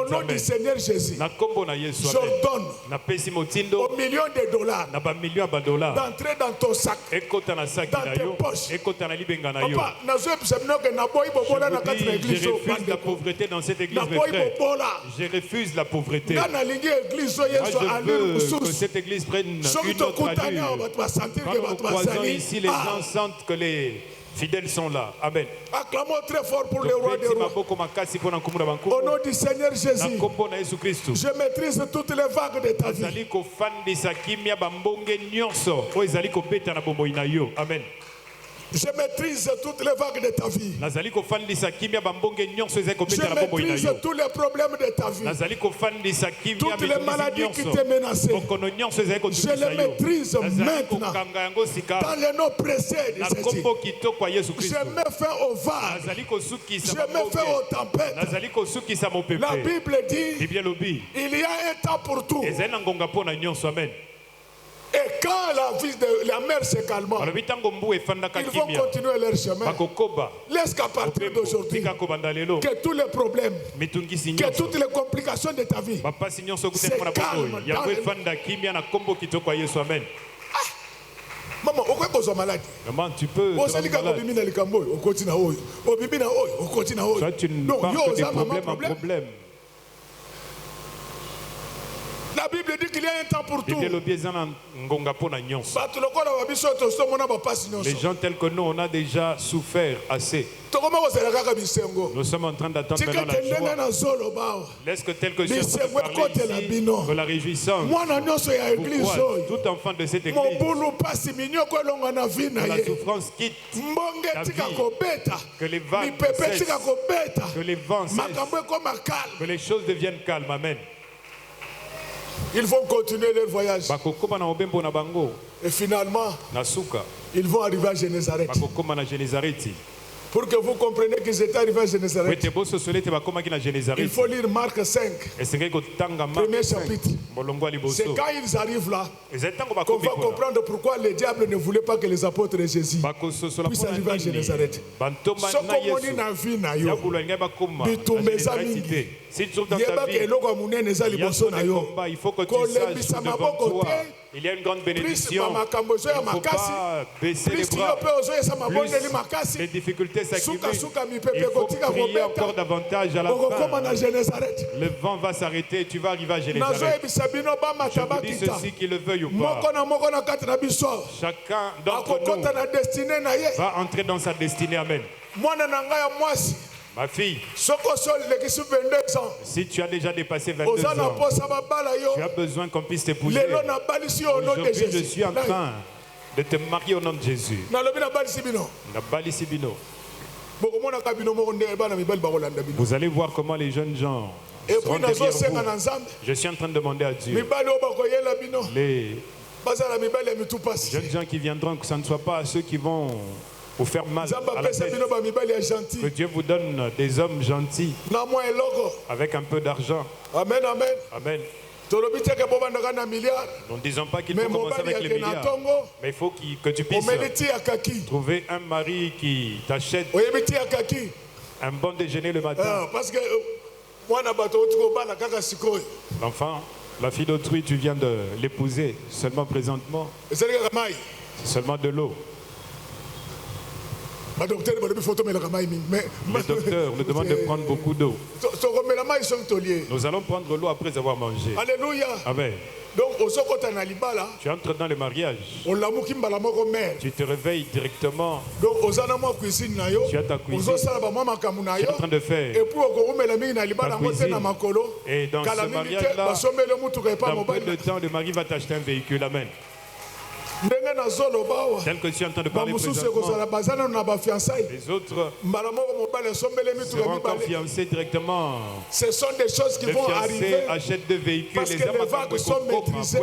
nom du Seigneur Jésus, j'ordonne aux millions de dollars d'entrer dans ton sac, dans tes poches. Papa, je refuse la pauvreté dans cette église, mes frères. Je refuse la pauvreté. Moi, je veux que cette église prenne une autre allure. Quand nous croisons ici, les gens sentent que les fidèles sont là. Amen. Acclamons très fort pour le roi des rois. Au nom du Seigneur Jésus, je maîtrise toutes les vagues de ta vie. Amen. Je maîtrise toutes les vagues de ta vie. Je maîtrise tous les problèmes de ta vie. Toutes les maladies qui te menaçaient. Je les maîtrise maintenant. Dans le nom précieux de Jésus. Je mets fin aux vagues. Je mets fin aux tempêtes. La Bible dit il y a un temps pour tout. Et quand la mer se calmera, ils vont continuer leur chemin. Laisse qu'à partir d'aujourd'hui, que tous les problèmes, que toutes les complications de ta vie se calment dans Maman, maman, tu peux. Toi, tu ne parles des problèmes en problème. La Bible dit qu'il y a un temps pour tout. Les gens tels que nous, on a déjà souffert assez. Nous sommes en train d'attendre maintenant la joie. Laisse que tel que je suis de la réjouissance. Pourquoi tout enfant de cette église, la souffrance quitte ta vie, que les vagues cessent, que les vents cessent, que les choses deviennent calmes. Amen. Ils vont continuer leur voyage. Et finalement, ils vont arriver à Génézareth. Pour que vous compreniez qu'ils étaient arrivés à Génézareth, il faut lire Marc 5, premier chapitre. C'est quand ils arrivent là qu'on va comprendre pourquoi le diable ne voulait pas que les apôtres de Jésus puissent arriver à Génézareth. Si tu trouves dans ta vie, il y a trop de combats, il faut que tu saches que devant toi, il y a une grande bénédiction. Il ne faut pas baisser les bras. Plus les difficultés s'accumulent, il faut prier encore davantage à la fin. Le vent va s'arrêter, tu vas arriver à Génézareth. Je vous dis ceci, qu'il le veuille ou pas. Chacun d'entre nous va entrer dans sa destinée. Amen. Ma fille, si tu as déjà dépassé 22 ans, tu as besoin qu'on puisse t'épouser. Aujourd'hui, je suis en train de te marier au nom de Jésus. Vous allez voir comment les jeunes gens seront derrière vous. Je suis en train de demander à Dieu. Les jeunes gens qui viendront, que ce ne soit pas ceux qui vont vous faire mal à la tête. Que Dieu vous donne des hommes gentils avec un peu d'argent. Amen, amen. Amen. Nous ne disons pas qu'il faut commencer avec les milliards, mais il faut que tu puisses trouver un mari qui t'achète un bon déjeuner le matin. Parce que l'enfant, la fille d'autrui, tu viens de l'épouser seulement présentement. Seulement de l'eau. Les docteurs nous demandent de prendre beaucoup d'eau. Nous allons prendre l'eau après avoir mangé. Alléluia. Amen. Donc, tu entres dans le mariage. Tu te réveilles directement. Donc, tu as ta cuisine. Tu es en train de faire ta cuisine. Et dans ce mariage-là, dans peu de temps, le mari va t'acheter un véhicule. Amen. Tel que tu es en train de parler présentement, les autres seront encore fiancés directement. Ce sont des choses qui vont arriver achètent des véhicules, parce que les vagues sont maîtrisées.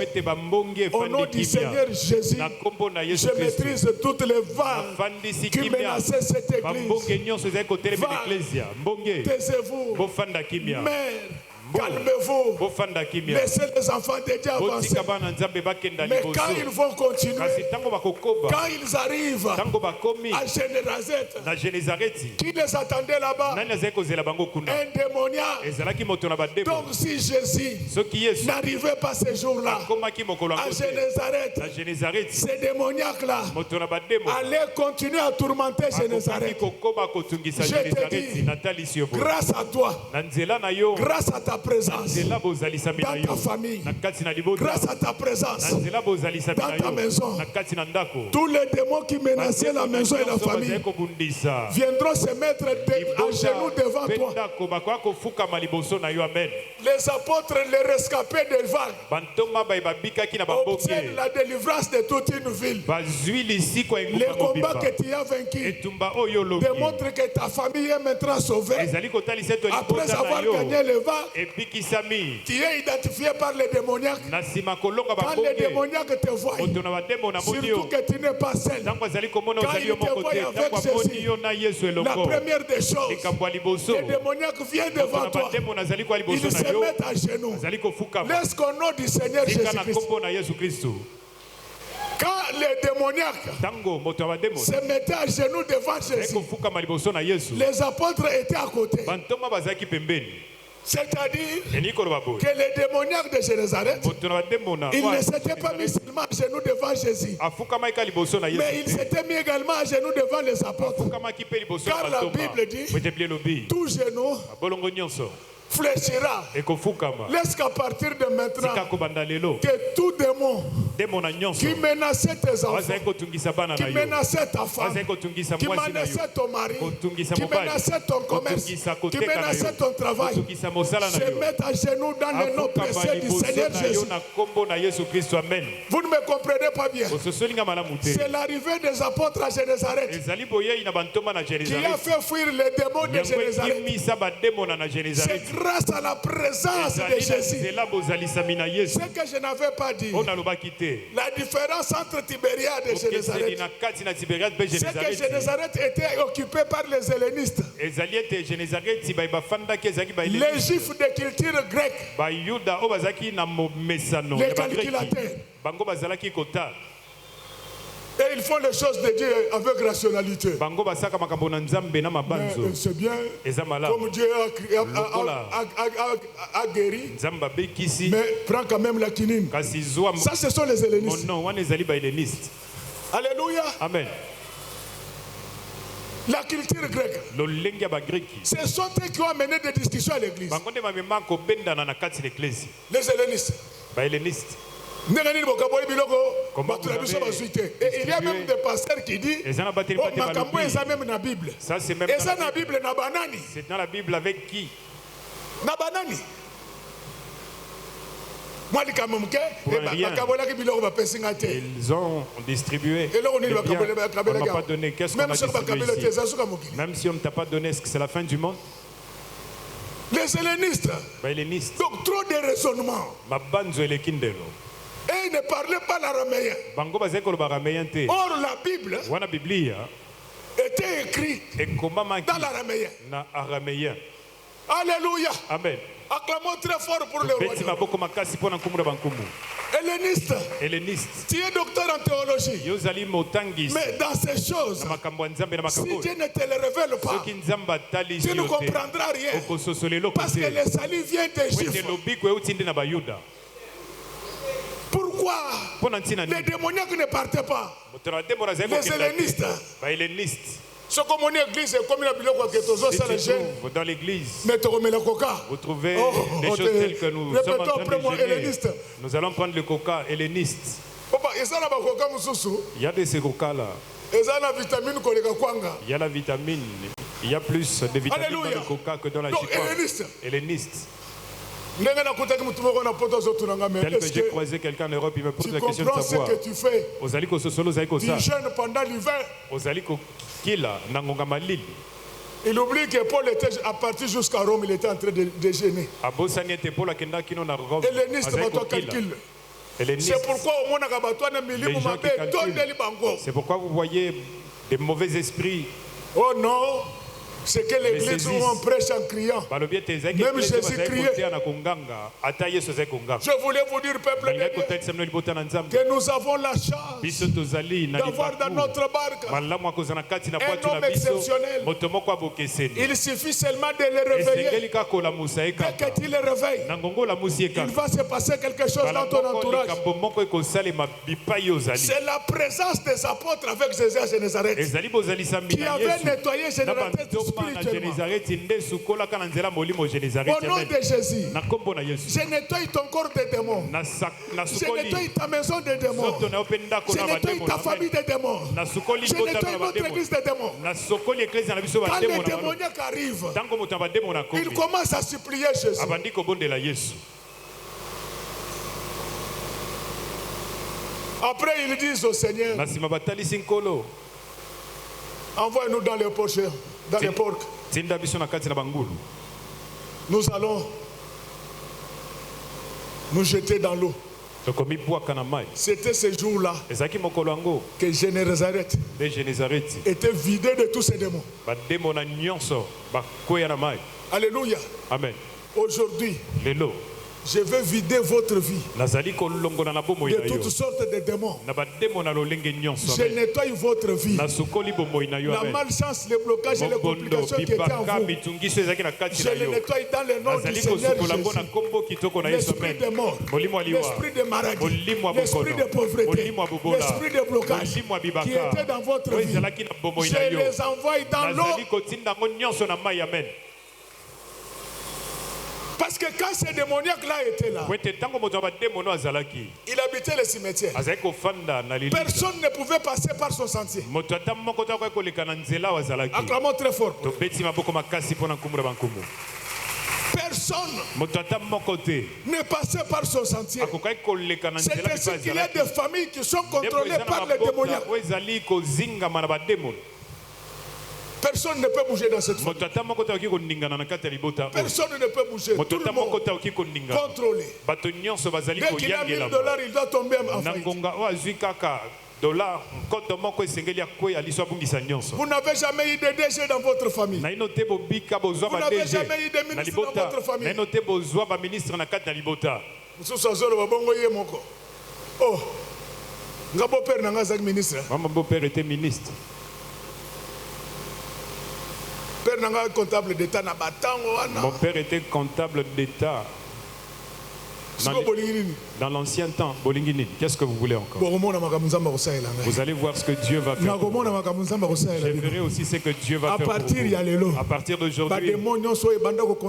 Au nom du Seigneur Jésus, je maîtrise toutes les vagues qui menaçaient cette église. Taisez-vous, mère. Calmez-vous. Laissez les enfants de Dieu avancer. Mais quand ils vont continuer, quand ils arrivent à Génézareth, qui les attendait là-bas? Un démoniaque. Donc si Jésus n'arrivait pas ce jour-là à Génézareth, ces démoniaques-là allaient continuer à tourmenter Génézareth. Je te dis, grâce à toi, grâce à ta présence dans ta famille, grâce à ta présence dans ta maison, tous les démons qui menaçaient la maison et la famille viendront se mettre à genoux devant toi. Les apôtres, les rescapés des vagues, obtiennent la délivrance de toute une ville. Les combats que tu as vaincus démontrent que ta famille est maintenant sauvée après avoir gagné les vagues. Tu es identifié par les démoniaques. Quand les démoniaques te voient, surtout que tu n'es pas seul. Quand ils te voient avec Jésus, la première des choses, les démoniaques viennent devant toi. Ils se mettent à genoux. Laisse qu'au nom du Seigneur Jésus-Christ. Quand les démoniaques se mettaient à genoux devant Jésus, les apôtres étaient à côté. C'est-à-dire que les démoniaques de Génézareth, ils ne s'étaient pas mis seulement à genoux devant Jésus, mais ils s'étaient mis également à genoux devant les apôtres. Car la Bible dit, tout genou fléchira. Laisse qu'à partir de maintenant, que tout démon qui menaçait tes enfants, qui menaçait ta femme, qui menaçait ton mari, qui menaçait ton commerce, qui menaçait ton travail, se mette à genoux dans le nom précieux du Seigneur Jésus. Vous ne me comprenez pas bien. C'est l'arrivée des apôtres à Génézareth qui a fait fuir les démons de Génézareth. C'est grâce à la présence de Jésus. Ce que je n'avais pas dit, la différence entre Tibériade et Génézareth, c'est que Génézareth était occupé par les hellénistes, les juifs de culture grecque, les calculateurs. Et ils font les choses de Dieu avec rationalité. C'est bien. Comme Dieu a guéri. Mais prends quand même la quinine. Ça, ce sont les hellénistes. Alléluia. Amen. La culture grecque. Ce sont eux qui ont amené des discussions à l'église. Les hellénistes. Et il y a même des pasteurs qui disent c'est dans la Bible avec qui? Ils ont distribué. On ne m'a pas donné. Qu'est-ce qu'on a distribué ici? Même si on ne t'a pas donné, est-ce que c'est la fin du monde? Les hellénistes. Donc trop de raisonnements. Et ils ne parlaient pas l'araméen. Or la Bible était écrite dans l'araméen. Alléluia. Alléluia. Amen. Acclamons très fort pour le royaume. Helléniste. Tu es docteur en théologie. Mais dans ces choses, si Dieu ne te le révèle pas, tu ne comprendras rien. Parce que le salut vient des Juifs. Pourquoi les démoniaques ne partaient pas? Les hellénistes. Ce qu'on dit l'église, c'est comme dans l'église, vous trouvez des choses telles que nous sommes en train de gêner. Nous allons prendre le coca helléniste. Il y a de ces coca-là. Il y a la vitamine. Il y a plus de vitamines dans le coca que dans la chicoine. Helléniste. Tel que j'ai croisé quelqu'un en Europe, il me pose la question de savoir. Tu jeûnes pendant l'hiver. Il oublie que Paul était à partir jusqu'à Rome, il était en train de jeûner. C'est pourquoi vous voyez des mauvais esprits. Oh non! C'est que l'église où on prêche en criant. Même Jésus criait. Je voulais vous dire, peuple de Dieu, que nous avons la chance d'avoir dans notre barque un homme exceptionnel. Il suffit seulement de le réveiller. Dès que tu le réveilles, il va se passer quelque chose dans ton entourage. C'est la présence des apôtres avec Jésus à Nazareth qui avait nettoyé Nazareth. Au nom de Jésus, je nettoie ton corps de démons. Je nettoie ta maison de démons. Je nettoie ta famille de démons. Je nettoie notre église de démons. Quand les démoniaques arrivent, ils commencent à supplier Jésus. Après, ils disent au Seigneur, envoie-nous dans les poches. Dans les porcs. Nous allons nous jeter dans l'eau. C'était ce jour-là que Génézareth était vidé de tous ces démons. Alléluia. Amen. Aujourd'hui, je veux vider votre vie de toutes sortes de démons. Je nettoie votre vie. La malchance, les blocages et les complications qui étaient en vous, je les nettoie dans le nom du Seigneur Jésus. L'esprit de mort, l'esprit de maladie, l'esprit de pauvreté, l'esprit de blocage qui était dans votre vie, je les envoie dans l'eau. Parce que quand ces démoniaques-là étaient là, il habitait le cimetière. Personne ne pouvait passer par son sentier. Acclamons très fort. Personne ne passait par son sentier. C'est ainsi qu'il y a des familles qui sont contrôlées par les démoniaques. Personne ne peut bouger dans cette famille. Personne ne peut bouger. Tout le monde contrôlé. Dès qu'il a $1000, il doit tomber en faillite. Vous n'avez jamais eu de DG dans votre famille. Vous n'avez jamais eu de ministre dans votre famille. Oh, mon beau-père était ministre. Mon père était comptable d'État. Dans l'ancien temps, qu'est-ce que vous voulez encore? Vous allez voir ce que Dieu va faire. Je verrai aussi ce que Dieu va faire pour vous. À partir d'aujourd'hui,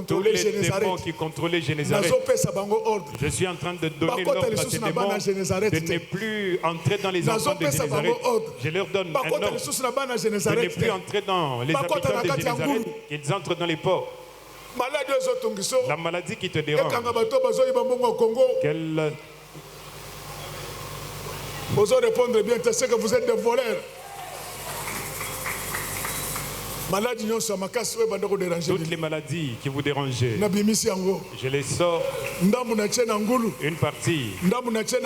tous les démons qui contrôlaient Génézareth, je suis en train de donner l'ordre à ces démons de ne plus entrer dans les enfants de Génézareth. Je leur donne un ordre de ne plus entrer dans les habitants de Génézareth, qu'ils entrent dans les ports. La maladie qui te dérange, qu'elle... Vous allez répondre bien, tu sais que vous êtes des voleurs. Toutes les maladies qui vous dérangeaient, je les sors. Une partie, je place une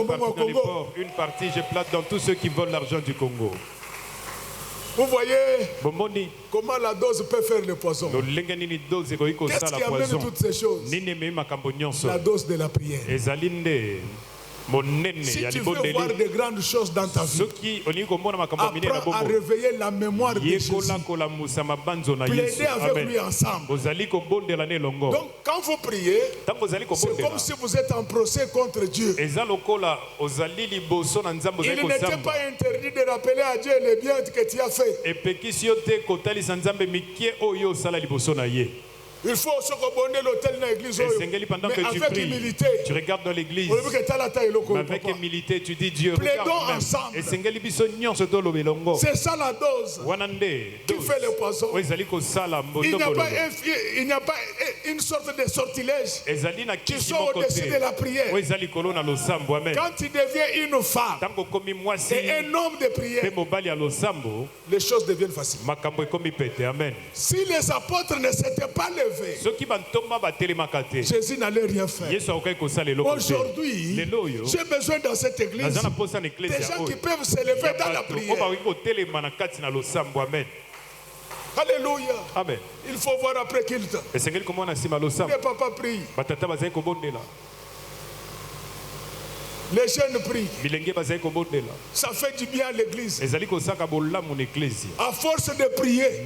partie dans les ports. Une partie, je place dans tous ceux qui volent l'argent du Congo. Vous voyez comment la dose peut faire le poison. Qu'est-ce qui amène toutes ces choses? La dose de la prière. Si tu veux voir de grandes choses dans ta vie, apprends à réveiller la mémoire de Jésus. Plaidez avec lui ensemble. Donc quand vous priez, c'est comme si vous êtes en procès contre Dieu. Il n'était pas interdit de rappeler à Dieu le bien que tu as fait. Il faut se rebonner l'hôtel dans l'église. Mais avec humilité. Tu regardes dans l'église. Avec humilité, tu dis Dieu. Plaidons ensemble. C'est ça la dose qui fait le poison. Il n'y a pas une sorte de sortilège qui sort au-dessus de la prière. Quand tu deviens une femme et un homme de prière, les choses deviennent faciles. Si les apôtres ne s'étaient pas levés, Jésus n'allait rien faire. Aujourd'hui, j'ai besoin dans cette église des gens qui peuvent se lever dans la prière. Alléluia. Amen. Il faut voir après qu'il te. Les papas prient. Les jeunes prient. Ça fait du bien à l'église. À force de prier,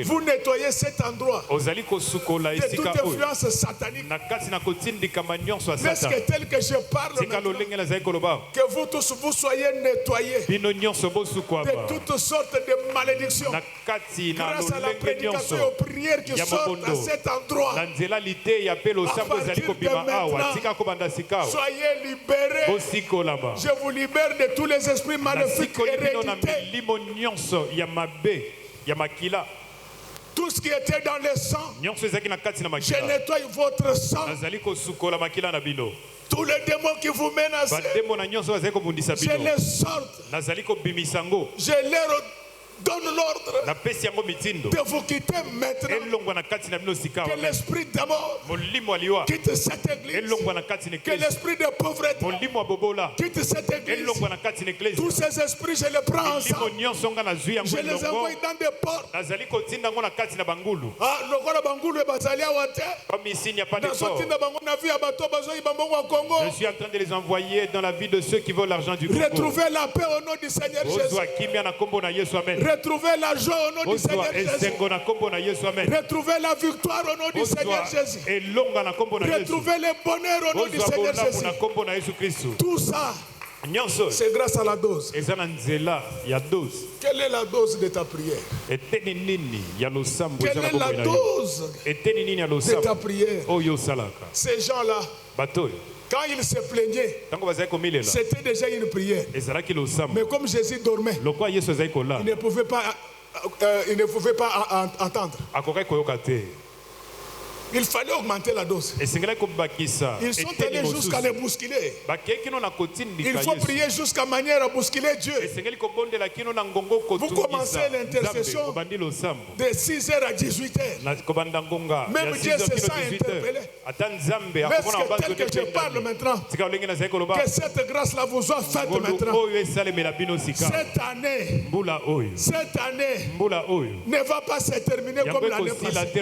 vous nettoyez cet endroit de toute influence satanique. Mais c'est tel que je parle maintenant, que vous tous vous soyez nettoyés de toutes sortes de malédictions grâce à la prédication et aux prières qui sortent à cet endroit. À partir de maintenant, soyez libérés. Je vous libère de tous les esprits maléfiques hérédités. Tout ce qui était dans le sang, je nettoie votre sang. Tous les démons qui vous menacent, je les sorte. Je leur donne l'ordre de vous quitter maintenant. Que l'esprit de mort quitte cette église. Que l'esprit de pauvreté quitte cette église. Tous ces esprits, je les prends ensemble. Je les envoie dans des portes. Je suis en train de les envoyer dans la vie de ceux qui veulent l'argent du Congo. Retrouvez la paix au nom du Seigneur Jésus. Retrouvez la joie au nom du Seigneur Jésus. Retrouvez la victoire au nom du Seigneur Jésus. Retrouvez le bonheur au nom du Seigneur Jésus. Tout ça, c'est grâce à la dose. Quelle est la dose de ta prière? Quelle est la dose de ta prière? Ces gens-là, quand ils se plaignaient, c'était déjà une prière. Mais comme Jésus dormait, il ne pouvait pas entendre. Il fallait augmenter la dose. Ils sont allés jusqu'à les bousculer. Il faut prier jusqu'à manière à bousculer Dieu. Vous commencez l'intercession de 6h à 18h. Même Dieu se sent interpellé. Mais c'est tel que je parle maintenant, que cette grâce-là vous soit faite maintenant. Cette année ne va pas se terminer comme l'année passée.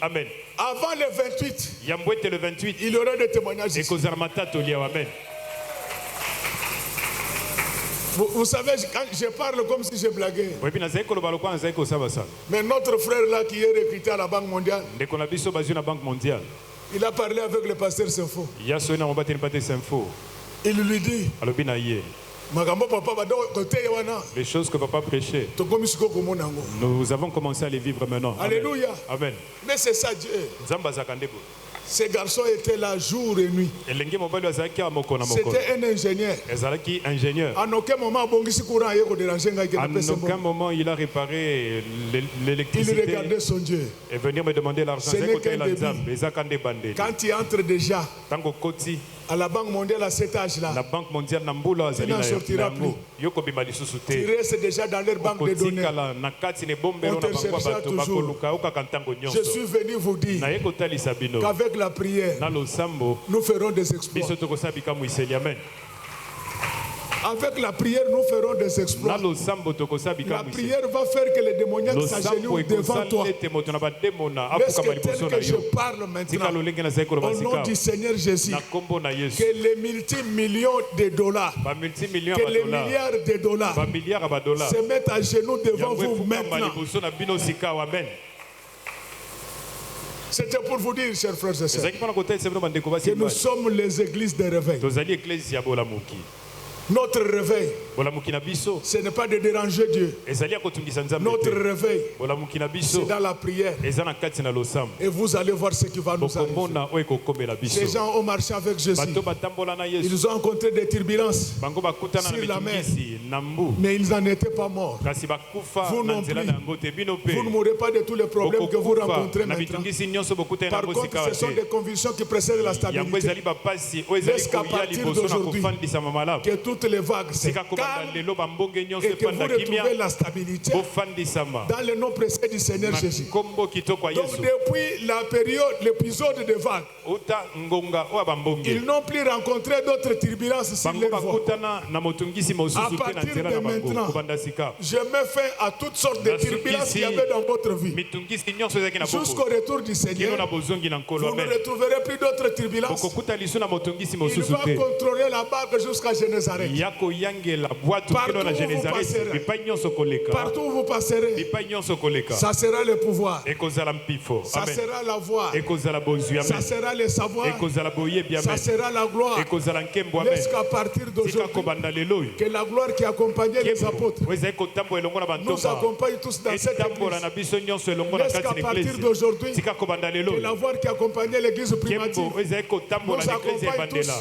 Amen. Avant le 28, il y aura des témoignages. Vous savez, quand je parle comme si je blaguais. Mais notre frère là qui est recruté à la Banque mondiale, il a parlé avec le pasteur Sinfo. Il lui dit, les choses que papa prêchait, nous avons commencé à les vivre maintenant. Alléluia. Amen. Mais c'est ça Dieu. Ces garçons étaient là jour et nuit. C'était un ingénieur. En aucun moment il a réparé l'électricité. Il regardait son Dieu. Et venir me demander l'argent. Quand il entre déjà à la Banque mondiale à cet âge-là, il n'en sortira plus. Tu restes déjà dans leur banque de données. On te cherchera toujours. Je suis venu vous dire qu'avec la prière, nous ferons des exploits. Avec la prière, nous ferons des exploits. La prière va faire que les démoniaques s'agenouillent devant toi. Laisse que tel que je parle maintenant, au nom du Seigneur Jésus, que les multimillions de dollars, que les milliards de dollars se mettent à genoux devant vous maintenant. C'était pour vous dire, chers frères et sœurs, que nous sommes les églises de réveil. Notre réveil, ce n'est pas de déranger Dieu. Notre réveil, c'est dans la prière. Et vous allez voir ce qui va nous arriver. Ces gens ont marché avec Jésus. Ils ont rencontré des turbulences sur la mer. Mais ils n'en étaient pas morts. Vous non plus. Vous ne mourrez pas de tous les problèmes que vous rencontrez maintenant. Par contre, ce sont des convictions qui précèdent la stabilité. Laisse qu'à partir d'aujourd'hui, que toutes les vagues se calment et que vous retrouvez la stabilité dans le nom précieux du Seigneur Jésus. Donc depuis la période, l'épisode de vagues, ils n'ont plus rencontré d'autres turbulences sur les voies. À partir de maintenant, je mets fin à toutes sortes de turbulences qu'il y avait dans votre vie. Jusqu'au retour du Seigneur, vous ne retrouverez plus d'autres turbulences. Il va contrôler la barque jusqu'à Génézareth. Partout où vous passerez, ça sera le pouvoir, ça sera la voix, ça sera le savoir, ça sera la gloire. Laisse qu'à partir d'aujourd'hui, que la gloire qui accompagnait les apôtres nous accompagne tous dans cette église. Laisse qu'à partir d'aujourd'hui, que la gloire qui accompagnait l'église primitive nous accompagne tous.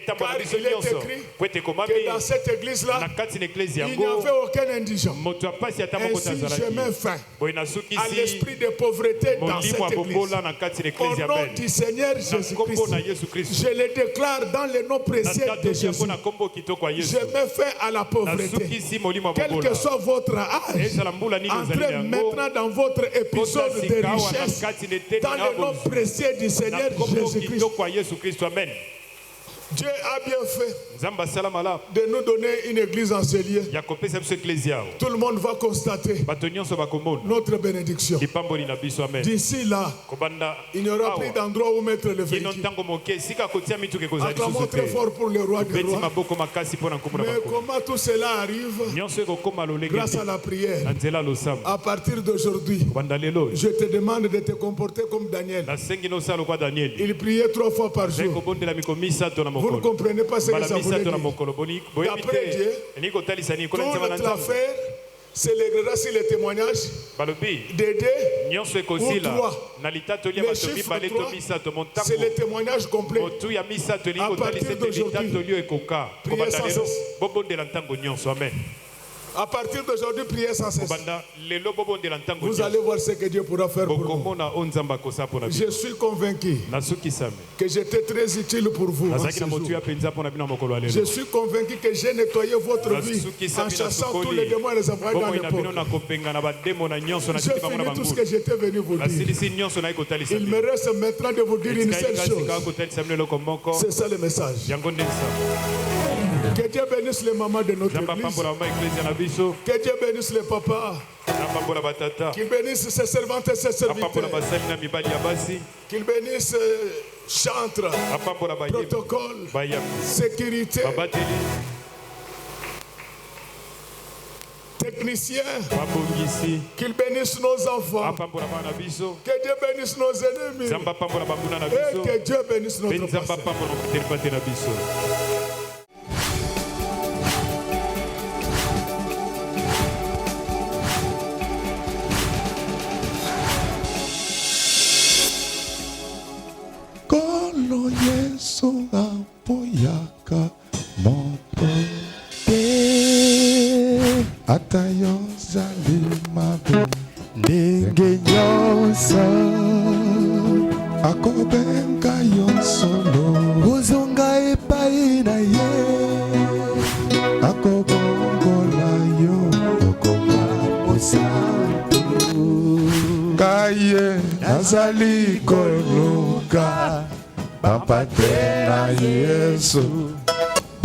Car il est écrit que dans cette église-là, il n'y avait aucun indigent. Ainsi, je mets fin à l'esprit de pauvreté dans cette église. Au nom du Seigneur Jésus-Christ, je le déclare dans le nom précieux de Jésus. Je mets fin à la pauvreté. Quel que soit votre âge, entrez maintenant dans votre épisode de richesse dans le nom précieux du Seigneur Jésus-Christ. Dieu a bien fait de nous donner une église en ce lieu. Tout le monde va constater notre bénédiction. D'ici là, il n'y aura plus d'endroit où mettre le véhicule. Acclamons très fort pour le roi des rois. Mais comment tout cela arrive? Grâce à la prière. À partir d'aujourd'hui, je te demande de te comporter comme Daniel. Il priait 3 fois par jour. Vous ne comprenez pas ce que ça voulait dire. D'après Dieu, toute l'affaire s'élèvera sur les témoignages d'aider ou 3. Les chiffres 3, c'est le témoignage complet. À partir d'aujourd'hui, priez sans cesse. À partir d'aujourd'hui, priez sans cesse. Vous allez voir ce que Dieu pourra faire pour vous. Je suis convaincu que j'étais très utile pour vous. Je suis convaincu que j'ai nettoyé votre vie en chassant tous les démons et les envoyés dans les portes. J'ai fini tout ce que j'étais venu vous dire. Il me reste maintenant de vous dire une seule chose. C'est ça le message. Que Dieu bénisse les mamans de notre église. Que Dieu bénisse les papas. Qu'il bénisse ses servantes et ses serviteurs. Qu'il bénisse chantre, protocole, sécurité, technicien. Qu'il bénisse nos enfants. Que Dieu bénisse nos ennemis. Et que Dieu bénisse notre pasteur. Kolo Yesu apoyaka moto te atayo zalima ndenge nyonso akobenga yo solo uzonga epai na ye akobongola yo okoma posantu kaye nazali koluka Papa te na Yesu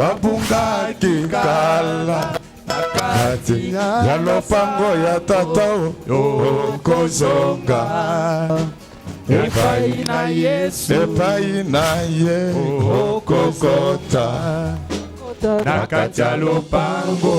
babungaki kala nakati ya lopango ya tata okozonga epai na Yesu okokota nakati ya lopango